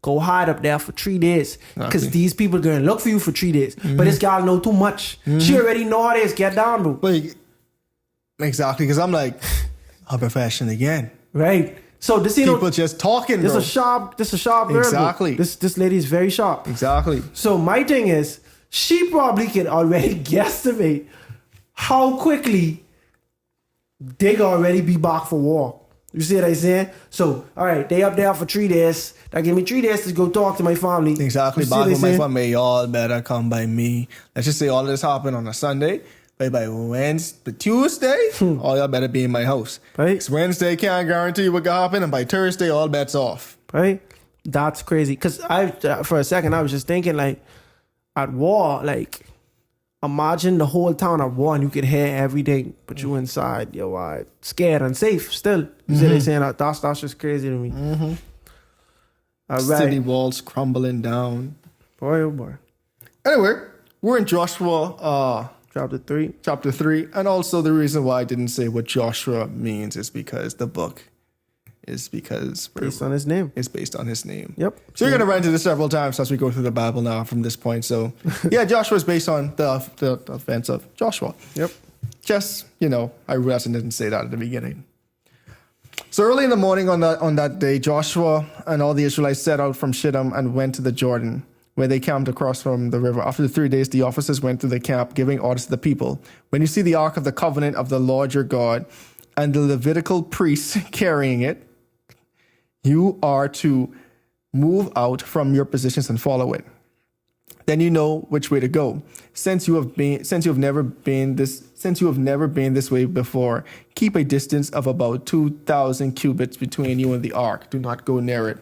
Go hide up there for 3 days. Because these people are going to look for you for 3 days. But this gal know too much. She already know how this. Get down, bro. Like, exactly, because I'm like, I'm professional again. Right. So this people just talking, this bro. This a sharp girl. Exactly. Bro. This lady is very sharp. Exactly. So my thing is, she probably can already guesstimate how quickly they can already be back for war. You see what I'm saying? So, all right, they up there for 3 days. That give me 3 days to go talk to my family. Exactly. Back with my family, y'all better come by me. Let's just say all this happened on a Sunday. By Wednesday, Tuesday, all y'all better be in my house. Right. It's Wednesday, can't guarantee what can happen, and by Thursday, all bets off. Right. That's crazy. Because for a second, I was just thinking, like, at war, like, imagine the whole town at war and you could hear everything, but you inside, yo, scared and safe still. You see what I'm saying? That's just crazy to me. All right. City walls crumbling down. Boy, oh boy. Anyway, we're in Joshua Chapter 3. And also the reason why I didn't say what Joshua means is because the book is Based on his name. It's based on his name. Yep. So you're going to run into this several times as we go through the Bible now from this point. So yeah, Joshua is based on the events of Joshua. Yep. Just, I realized I didn't say that at the beginning. So early in the morning on that day, Joshua and all the Israelites set out from Shittim and went to the Jordan. where they camped across from the river. After the 3 days, the officers went to the camp, giving orders to the people. When you see the ark of the covenant of the Lord your God and the Levitical priests carrying it, you are to move out from your positions and follow it. Then you know which way to go. Since you have never been this way before, keep a distance of about 2,000 cubits between you and the ark. Do not go near it.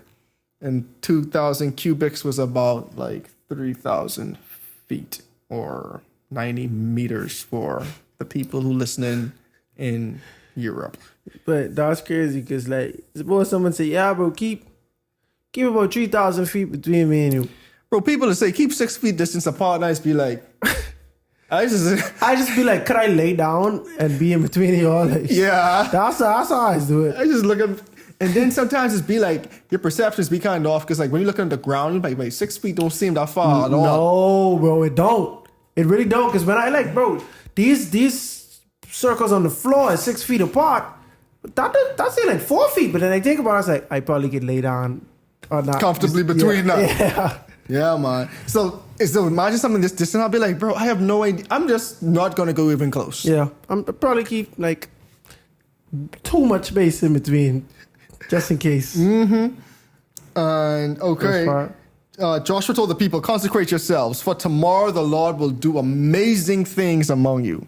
And 2,000 cubits was about like 3,000 feet or 90 meters for the people who listen in Europe. But that's crazy because, like, suppose someone say, yeah, bro, keep about 3,000 feet between me and you. Bro, people that say keep 6 feet distance apart, and I just be like, I just be like, could I lay down and be in between y'all? Like, yeah. That's how I do it. I just look at, and then sometimes it's be like, your perceptions be kind of off, because like when you look at the ground, you're like, wait, 6 feet don't seem that far at all. No, bro, it don't. It really don't, because when I like, bro, these circles on the floor is 6 feet apart. That's like 4 feet, but then I think about it, I was like, I probably could lay down or not. Comfortably between them. Yeah. Yeah, man. So imagine something this distant. I'll be like, bro, I have no idea. I'm just not going to go even close. Yeah. I'll probably keep like too much space in between just in case. Mm-hmm. And okay. Joshua told the people, consecrate yourselves, for tomorrow the Lord will do amazing things among you.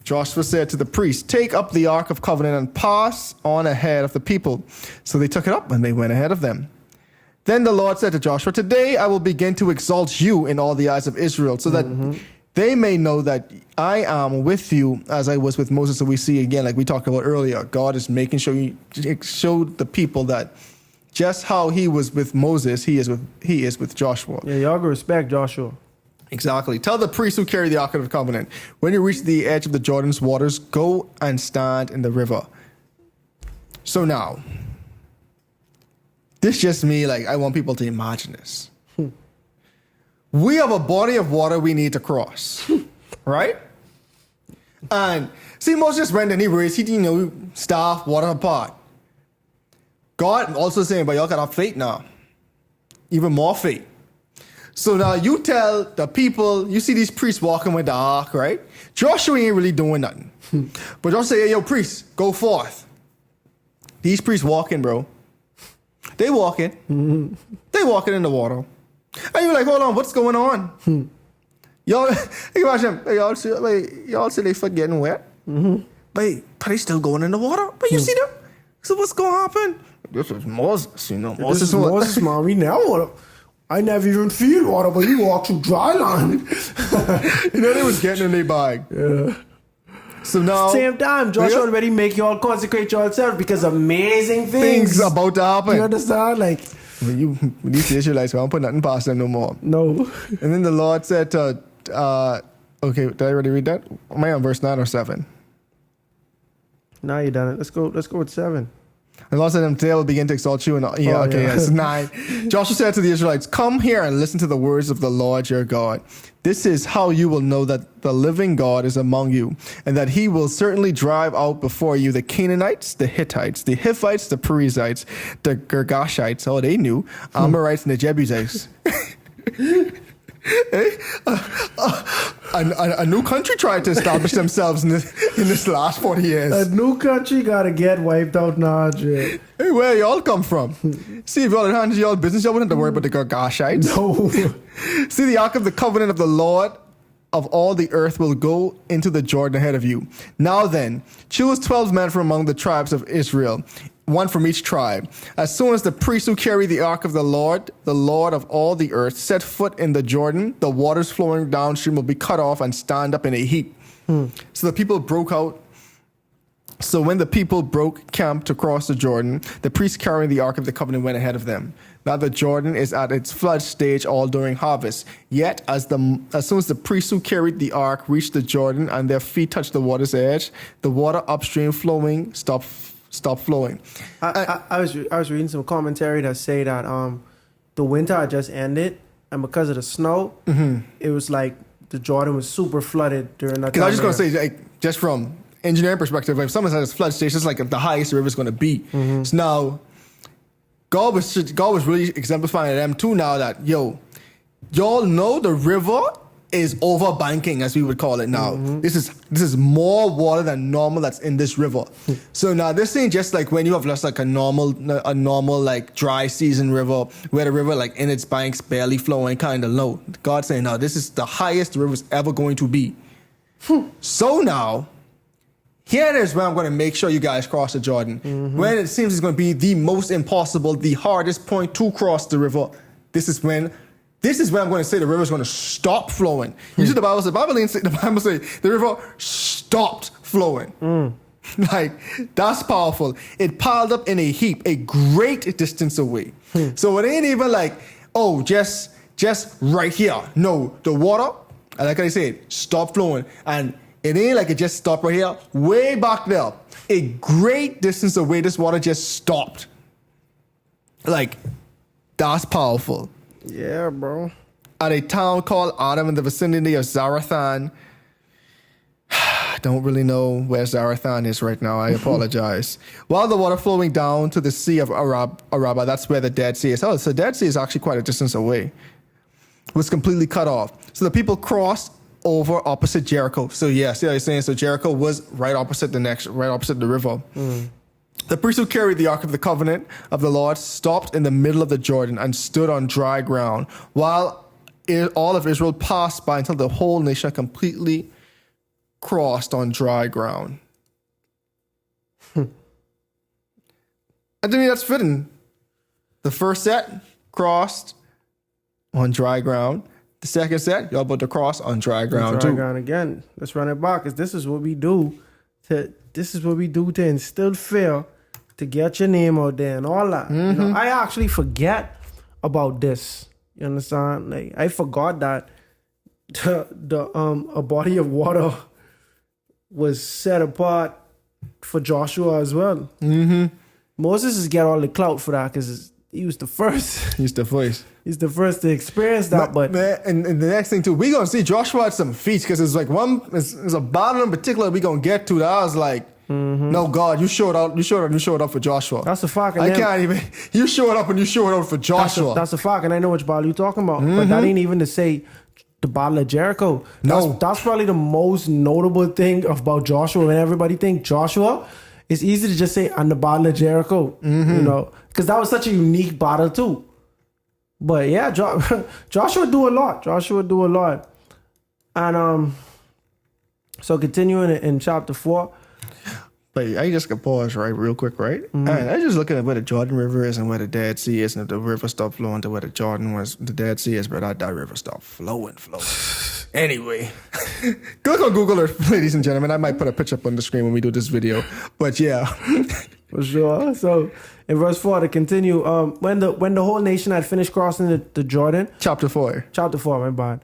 Joshua said to the priests, take up the Ark of Covenant and pass on ahead of the people. So they took it up and they went ahead of them. Then the Lord said to Joshua, today I will begin to exalt you in all the eyes of Israel, so that they may know that I am with you as I was with Moses. So we see again, like we talked about earlier, God is making sure you show the people that just how he was with Moses, he is with Joshua. Yeah, y'all go respect Joshua. Exactly. Tell the priests who carry the Ark of the Covenant, when you reach the edge of the Jordan's waters, go and stand in the river. So now, this just me, like, I want people to imagine this. We have a body of water we need to cross, right? And see, Moses went and he raised, staff, water apart. God also saying, but y'all got to have faith now. Even more faith. So now you tell the people, you see these priests walking with the ark, right? Joshua ain't really doing nothing. But Joshua say, hey, yo, priests, go forth. These priests walking, bro. They walking. Mm-hmm. They walking in the water. And you're like, hold on, what's going on? Y'all, y'all see they foot getting wet? Mm-hmm. But they still going in the water? But you see them? So what's going to happen? This is Moses, Moses, man. We now water. I never even feel water, but you walk through dry land. They was getting in their bag. Yeah. So now, same time, Joshua already make y'all consecrate yourself because amazing things about to happen. You understand? Like, these Israelites, I don't put nothing past them no more. No. And then the Lord said to, okay, did I already read that? Am I on verse 9 or 7? Now you done it. Let's go with 7. The Lord said to him, today I will begin to exalt you. It's 9. Joshua said to the Israelites, come here and listen to the words of the Lord your God. This is how you will know that the living God is among you, and that he will certainly drive out before you the Canaanites, the Hittites, the Hiphites, the Perizzites, the Girgashites, they knew, Amorites, and the Jebusites. A new country tried to establish themselves in this last 40 years. A new country gotta get wiped out now, Jay. Hey, where y'all come from? See, if y'all had handled y'all business, y'all wouldn't have to worry about the Girgashites. No. See, the Ark of the Covenant of the Lord of all the earth will go into the Jordan ahead of you. Now then, choose 12 men from among the tribes of Israel, one from each tribe. As soon as the priests who carry the ark of the Lord of all the earth, set foot in the Jordan, the waters flowing downstream will be cut off and stand up in a heap. So the people broke out. So when the people broke camp to cross the Jordan, the priests carrying the Ark of the Covenant went ahead of them. Now the Jordan is at its flood stage all during harvest. Yet as soon as the priests who carried the Ark reached the Jordan and their feet touched the water's edge, the water upstream flowing stopped flowing. I was reading some commentary that say that the winter had just ended, and because of the snow, it was like the Jordan was super flooded during that time. Because I was just going to say, like, just from engineering perspective, if someone has a flood stage, it's like the highest the river's going to be. So now, God was really exemplifying to them too now that, y'all know the river is overbanking, as we would call it now. This is more water than normal that's in this river. So now this ain't just like when you have just like a normal like dry season river where the river like in its banks barely flowing kind of low. God's saying, no, this is the highest the river's ever going to be. So now, here it is where I'm going to make sure you guys cross the Jordan. When it seems it's going to be the most impossible, the hardest point to cross the river, this is when I'm going to say the river is going to stop flowing. Usually the Bible says, the river stopped flowing. Like, that's powerful. It piled up in a heap, a great distance away. So it ain't even like, oh, just right here. No, the water, like I said, stopped flowing. And it ain't like it just stopped right here. Way back there, a great distance away, this water just stopped. Like, that's powerful. Yeah, bro. At a town called Adam in the vicinity of Zarethan. I don't really know where Zarethan is right now. I apologize. While the water flowing down to the Sea of Araba, that's where the Dead Sea is. Oh, so the Dead Sea is actually quite a distance away. Was completely cut off. So the people crossed over opposite Jericho. So yeah, see what you're saying? So Jericho was right opposite the river. The priests who carried the Ark of the Covenant of the Lord stopped in the middle of the Jordan and stood on dry ground, while all of Israel passed by until the whole nation completely crossed on dry ground. I think that's fitting. The first set crossed on dry ground. The second set, y'all about to cross on dry ground too. Dry ground again. Let's run it back, because this is what we do to instill fear, to get your name out there and all that. You know, I actually forget about this. You understand? Like, I forgot that a body of water was set apart for Joshua as well. Moses is get all the clout for that because he was the first. He's the first. He's the first to experience that. But and the next thing too, we gonna see Joshua had some feats, because it's like there's a battle in particular we gonna get to that I was like, no, God, you showed up for Joshua. That's a fact. You showed up and you showed up for Joshua. That's a fact, and I know which battle you're talking about. But that ain't even to say the Battle of Jericho. That's probably the most notable thing about Joshua. When everybody think Joshua, it's easy to just say on the Battle of Jericho, you know, because that was such a unique battle too. But yeah, Joshua do a lot. And so continuing in chapter 4. But I just can pause real quick, right? And I just looking at where the Jordan River is and where the Dead Sea is, and if the river stopped flowing to where the Dead Sea is, but that river stopped flowing. Anyway, click on Google Earth, ladies and gentlemen. I might put a picture up on the screen when we do this video. But yeah. For sure. So in verse 4 to continue, when the whole nation had finished crossing the Jordan. Chapter 4, my bad.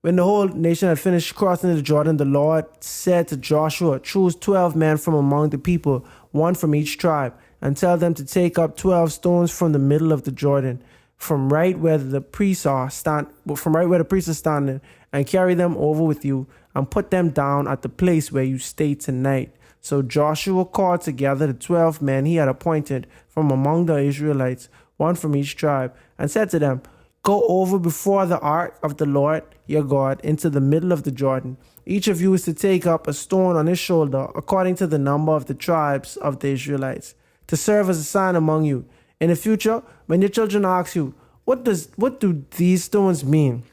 When the whole nation had finished crossing the Jordan, the Lord said to Joshua, choose 12 men from among the people, one from each tribe, and tell them to take up 12 stones from the middle of the Jordan, from right where the priests are standing, and carry them over with you, and put them down at the place where you stay tonight. So Joshua called together the 12 men he had appointed from among the Israelites, one from each tribe, and said to them, go over before the ark of the Lord your God into the middle of the Jordan. Each of you is to take up a stone on his shoulder, according to the number of the tribes of the Israelites, to serve as a sign among you. In the future, when your children ask you, what do these stones mean?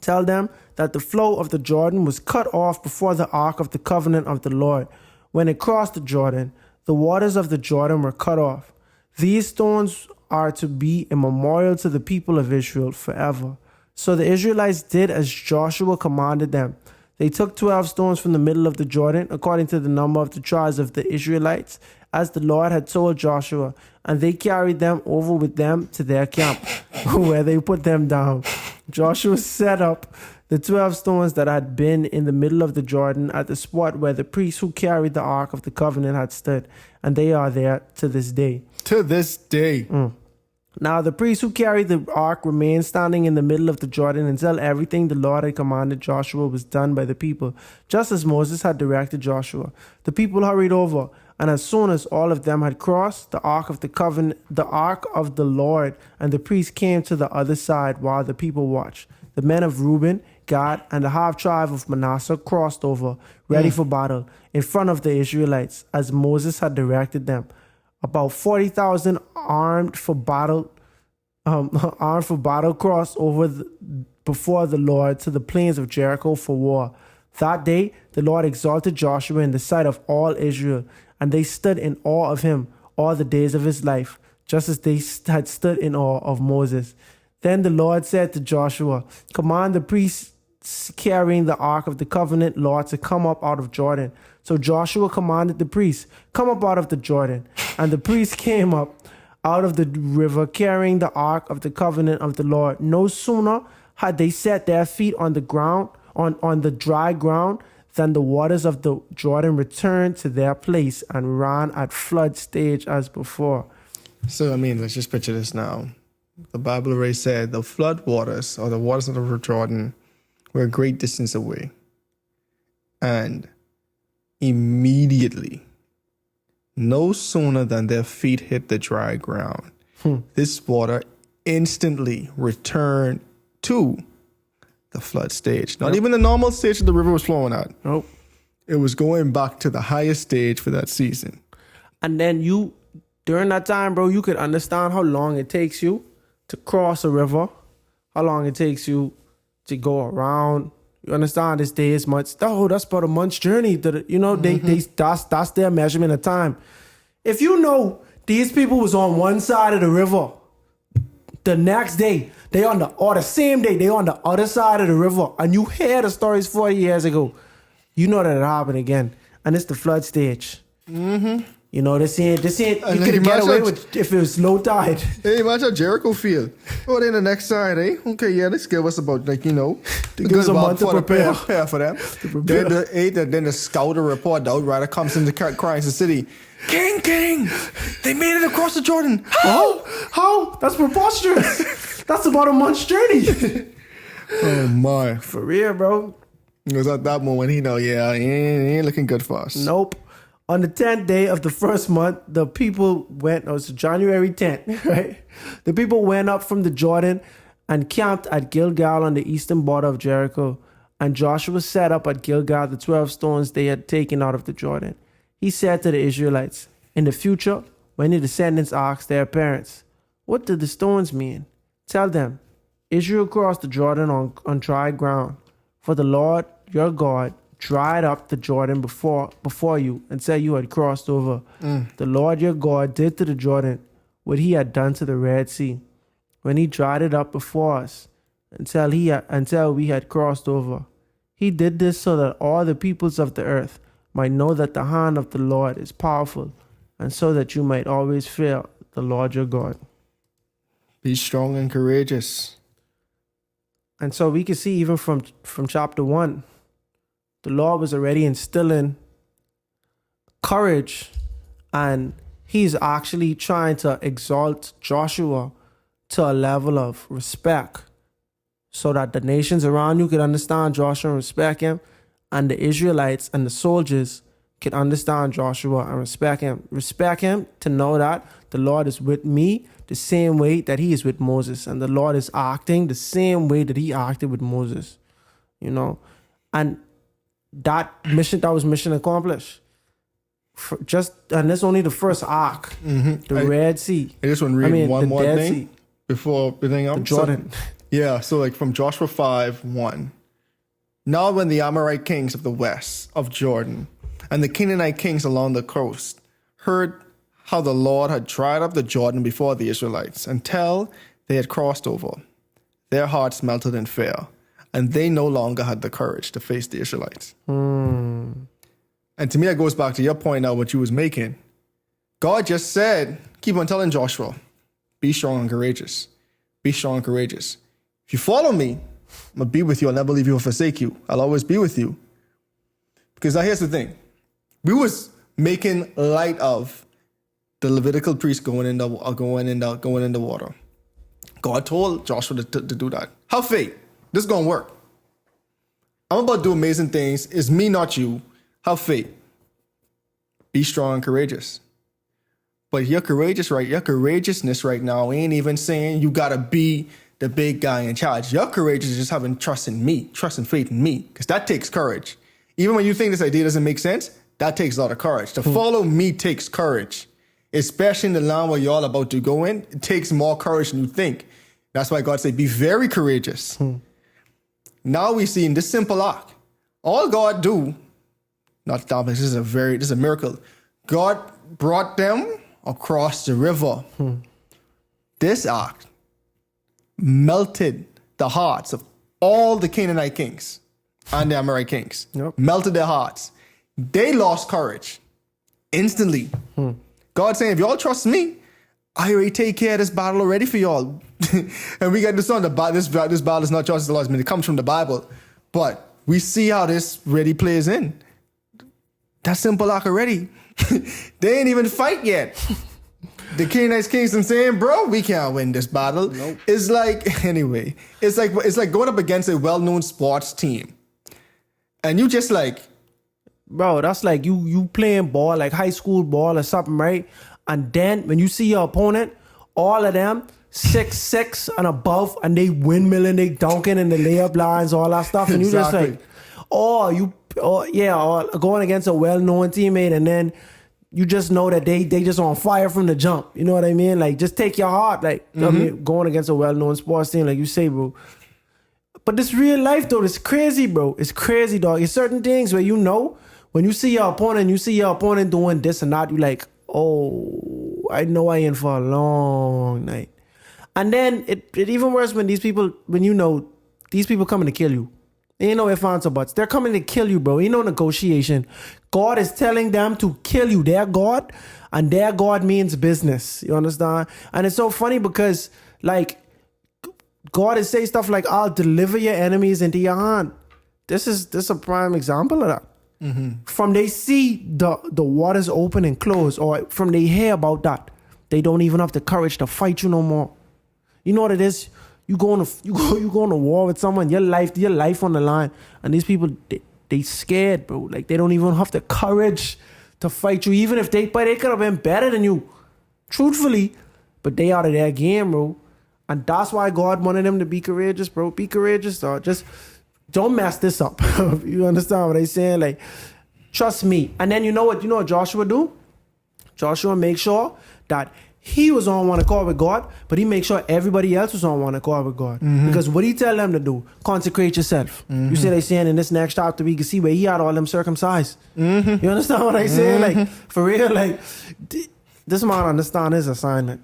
Tell them that the flow of the Jordan was cut off before the ark of the covenant of the Lord. When it crossed the Jordan, the waters of the Jordan were cut off. These stones are to be a memorial to the people of Israel forever. So the Israelites did as Joshua commanded them. They took 12 stones from the middle of the Jordan, according to the number of the tribes of the Israelites, as the Lord had told Joshua, and they carried them over with them to their camp, where they put them down. Joshua set up the 12 stones that had been in the middle of the Jordan at the spot where the priests who carried the Ark of the Covenant had stood, and they are there to this day. To this day. Now the priest who carried the ark remained standing in the middle of the Jordan until everything the Lord had commanded Joshua was done by the people, just as Moses had directed Joshua. The people hurried over, and as soon as all of them had crossed, the ark of the covenant, the ark of the Lord, and the priest came to the other side while the people watched. The men of Reuben, Gad, and the half tribe of Manasseh crossed over, ready for battle, in front of the Israelites, as Moses had directed them. About 40,000 armed for battle crossed over before the Lord to the plains of Jericho for war. That day, the Lord exalted Joshua in the sight of all Israel, and they stood in awe of him all the days of his life, just as they had stood in awe of Moses. Then the Lord said to Joshua, "Command the priests carrying the ark of the covenant, Lord, to come up out of Jordan." So Joshua commanded the priests, "Come up out of the Jordan." And the priests came up out of the river carrying the ark of the covenant of the Lord. No sooner had they set their feet on the ground, on the dry ground, than the waters of the Jordan returned to their place and ran at flood stage as before. So, I mean, let's just picture this now. The Bible already said the flood waters, or the waters of the Jordan, were a great distance away. And immediately, no sooner than their feet hit the dry ground, this water instantly returned to the flood stage. Not even the normal stage that the river was flowing at. Nope. It was going back to the highest stage for that season. And then during that time, bro, you could understand how long it takes you to cross a river, how long it takes you to go around. You understand this day is much. Oh, that's about a month's journey. That's their measurement of time. If you know these people was on one side of the river, the next day or the same day they on the other side of the river, and you hear the stories 40 years ago, you know that it happened again, and it's the flood stage. You know, this ain't. You could get away with if it was low tide. Hey, imagine how Jericho feel. Oh, then the next side, eh? Okay, yeah, let's give us about, to give us a month to prepare for them. Then the scouter report, the outrider comes in to cry in the city. King, they made it across the Jordan. How? That's preposterous. That's about a month's journey. Oh, my. For real, bro. It was at that moment, he ain't looking good for us. Nope. On the 10th day of the first month, the people went, it's January 10th, right? The people went up from the Jordan and camped at Gilgal on the eastern border of Jericho. And Joshua set up at Gilgal the 12 stones they had taken out of the Jordan. He said to the Israelites, "In the future, when your descendants ask their parents, 'What do the stones mean?' tell them, 'Israel crossed the Jordan on dry ground. For the Lord your God dried up the Jordan before you until you had crossed over. The Lord your God did to the Jordan what he had done to the Red Sea, when he dried it up before us until we had crossed over. He did this so that all the peoples of the earth might know that the hand of the Lord is powerful, and so that you might always fear the Lord your God.'" Be strong and courageous. And so we can see even from chapter 1, the Lord was already instilling courage, and he's actually trying to exalt Joshua to a level of respect so that the nations around you could understand Joshua and respect him, and the Israelites and the soldiers could understand Joshua and respect him. Respect him to know that the Lord is with me the same way that he is with Moses, and the Lord is acting the same way that he acted with Moses, and that was mission accomplished. And that's only the first arc, the Red Sea. I just want to read one more Dead thing Sea. Before everything else. The Jordan. So like from Joshua 5:1. Now when the Amorite kings of the west of Jordan and the Canaanite kings along the coast heard how the Lord had dried up the Jordan before the Israelites until they had crossed over, their hearts melted in fear, and they no longer had the courage to face the Israelites. And to me, that goes back to your point now, what you was making. God just said, keep on telling Joshua, be strong and courageous. Be strong and courageous. If you follow me, I'm going to be with you. I'll never leave you or forsake you. I'll always be with you. Because now here's the thing. We was making light of the Levitical priest going in the water. God told Joshua to do that. Have faith. This is going to work. I'm about to do amazing things. It's me, not you. Have faith. Be strong and courageous. But your courageousness right now ain't even saying you got to be the big guy in charge. Your courage is just having trust in me, trust and faith in me, because that takes courage. Even when you think this idea doesn't make sense, that takes a lot of courage. To follow me takes courage, especially in the land where you're all about to go in. It takes more courage than you think. That's why God said, be very courageous. Now we see in this simple act, all God do, not that, this is a miracle. God brought them across the river. This act melted the hearts of all the Canaanite kings and the Amorite kings. Yep. Melted their hearts. They lost courage instantly. God saying, if y'all trust me, I already take care of this battle already for y'all. And we get this on this battle is not just the Lord's, it comes from the Bible. But we see how this really plays in. That simple act already. They ain't even fight yet. The Canaanite kings and saying, bro, we can't win this battle. Nope. It's like going up against a well-known sports team. And you just like, bro, that's like you playing ball, like high school ball or something, right? And then when you see your opponent, all of them 6'6" and above, and they windmilling, they dunking in the layup lines, all that stuff, and you just like, or going against a well-known teammate, and then you just know that they just on fire from the jump. You know what I mean? Like, just take your heart, like, I mean, going against a well-known sports team, like you say, bro. But this real life, though, it's crazy, bro. It's crazy, dog. It's certain things where you know, when you see your opponent doing this and that, you like, oh, I know I in for a long night. And then it even worse when these people coming to kill you. Ain't no ifs, ands, or buts. They're coming to kill you, bro. Ain't no negotiation. God is telling them to kill you. Their God, and their God means business. You understand? And it's so funny because, like, God is saying stuff like, I'll deliver your enemies into your hand. This is a prime example of that. From they see the waters open and close, or from they hear about that, they don't even have the courage to fight you no more. You know what it is? You going to war with someone, your life on the line, and these people they scared, bro. Like, they don't even have the courage to fight you, even if they could have been better than you, truthfully, but they out of their game, bro. And that's why God wanted them to be courageous, bro. Be courageous, dog. Just don't mess this up. You understand what I'm saying? Like, trust me. And then you know what Joshua do? Joshua make sure that he was on one accord with God, but he make sure everybody else was on one accord with God. Because what he tell them to do? Consecrate yourself. You see what I'm saying? In this next chapter, we can see where he had all them circumcised. You understand what I'm saying? Like, for real, like, this man understand his assignment.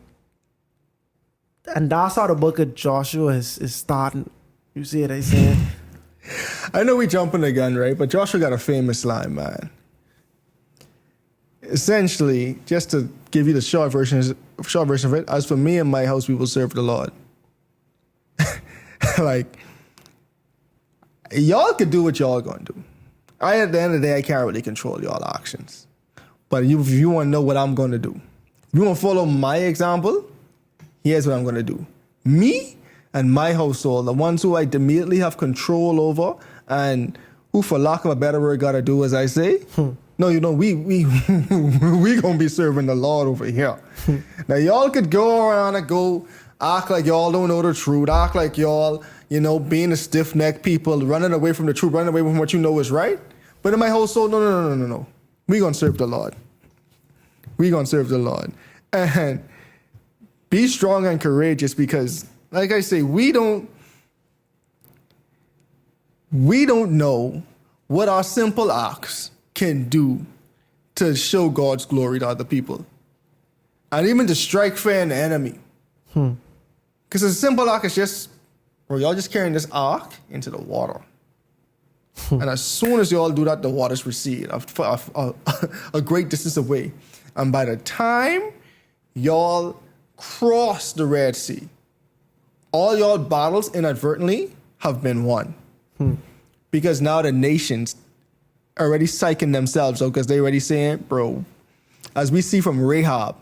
And that's how the book of Joshua is starting. You see what I'm saying? I know we jumping again, right? But Joshua got a famous line, man. Essentially, just to give you the short version of it, as for me and my house, we will serve the Lord. Like, y'all could do what y'all gonna do. At the end of the day, I can't really control y'all actions. But if you want to know what I'm gonna do, if you want to follow my example, here's what I'm gonna do. Me and my household, the ones who I immediately have control over, and who, for lack of a better word, gotta do as I say. No, we gonna be serving the Lord over here. Now, y'all could go around and go act like y'all don't know the truth, act like y'all, being a stiff-necked people, running away from the truth, running away from what you know is right. But in my household, no. We gonna serve the Lord. We gonna serve the Lord. And be strong and courageous, because, like I say, we don't know what our simple acts can do to show God's glory to other people, and even to strike fear in the enemy. Because a simple act is just, y'all just carrying this ark into the water. And as soon as y'all do that, the waters recede a great distance away. And by the time y'all cross the Red Sea, all y'all battles inadvertently have been won. Because now the nations are already psyching themselves out, because they already saying, bro, as we see from Rahab,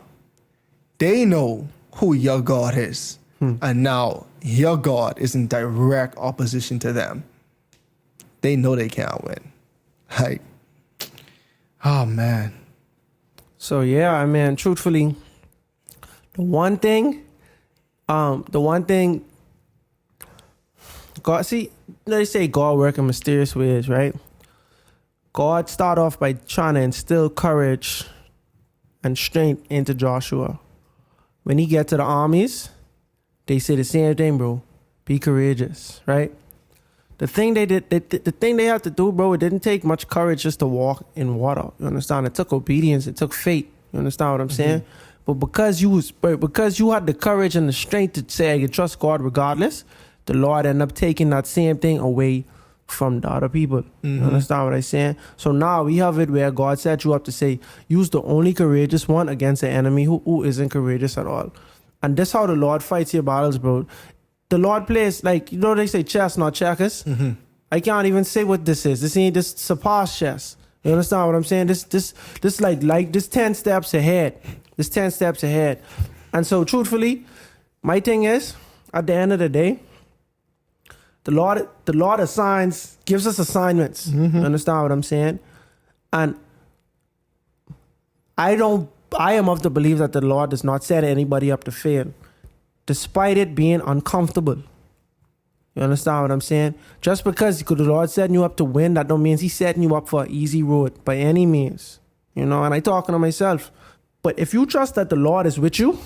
they know who your God is. And now your God is in direct opposition to them. They know they can't win. Like, oh man. So yeah, I mean, truthfully, the one thing, God, see, they say God work in mysterious ways, right? God start off by trying to instill courage and strength into Joshua. When he get to the armies, they say the same thing, bro. Be courageous, right? The thing they did, the thing they had to do, bro, it didn't take much courage just to walk in water. You understand? It took obedience. It took faith. You understand what I'm saying? But because you had the courage and the strength to say I can trust God regardless, the Lord ended up taking that same thing away from the other people. You understand what I'm saying? So now we have it where God set you up to say, use the only courageous one against the enemy who isn't courageous at all. And that's how the Lord fights your battles, bro. The Lord plays, like, you know, they say chess, not checkers. I can't even say what this is. This surpass chess. You understand what I'm saying? This like this 10 steps ahead. This 10 steps ahead. And so truthfully, my thing is, at the end of the day, the Lord gives us assignments. You understand what I'm saying? And I am of the belief that the Lord does not set anybody up to fail, despite it being uncomfortable. You understand what I'm saying? Just because the Lord setting you up to win, that don't mean he's setting you up for an easy road by any means. You know, and I talking to myself. But if you trust that the Lord is with you,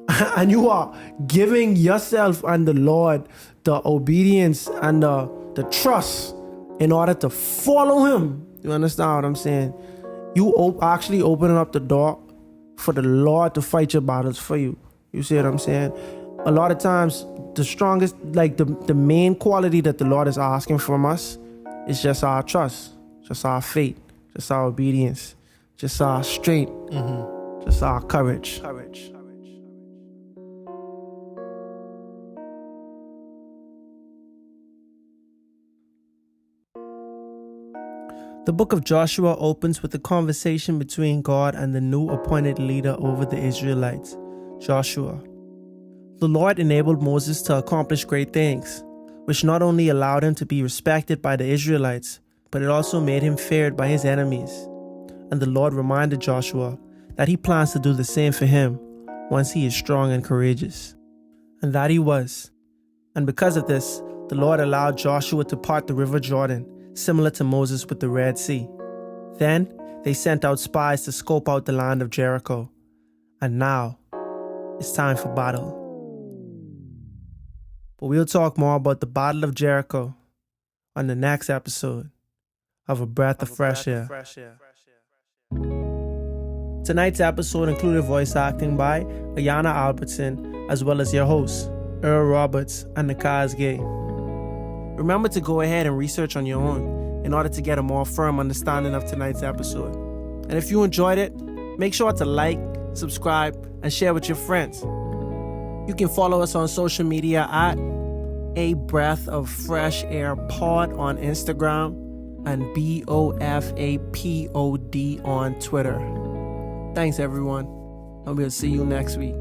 and you are giving yourself and the Lord the obedience and the trust in order to follow him, you understand what I'm saying? You actually opening up the door for the Lord to fight your battles for you. You see what I'm saying? A lot of times, the strongest, like the main quality that the Lord is asking from us is just our trust, just our faith, just our obedience, just our strength, just our courage. The book of Joshua opens with a conversation between God and the new appointed leader over the Israelites, Joshua. The Lord enabled Moses to accomplish great things, which not only allowed him to be respected by the Israelites, but it also made him feared by his enemies. And the Lord reminded Joshua that he plans to do the same for him once he is strong and courageous. And that he was. And because of this, the Lord allowed Joshua to part the river Jordan, similar to Moses with the Red Sea. Then they sent out spies to scope out the land of Jericho. And now it's time for battle. But we'll talk more about the Battle of Jericho on the next episode of A Breath of Fresh Air. Tonight's episode included voice acting by Ayanna Alberston, as well as your hosts, Earl Roberts and Nakhaz. Remember to go ahead and research on your own in order to get a more firm understanding of tonight's episode. And if you enjoyed it, make sure to like, subscribe, and share with your friends. You can follow us on social media at A Breath of Fresh Air Pod on Instagram and BOFAPOD on Twitter. Thanks everyone, and we'll see you next week.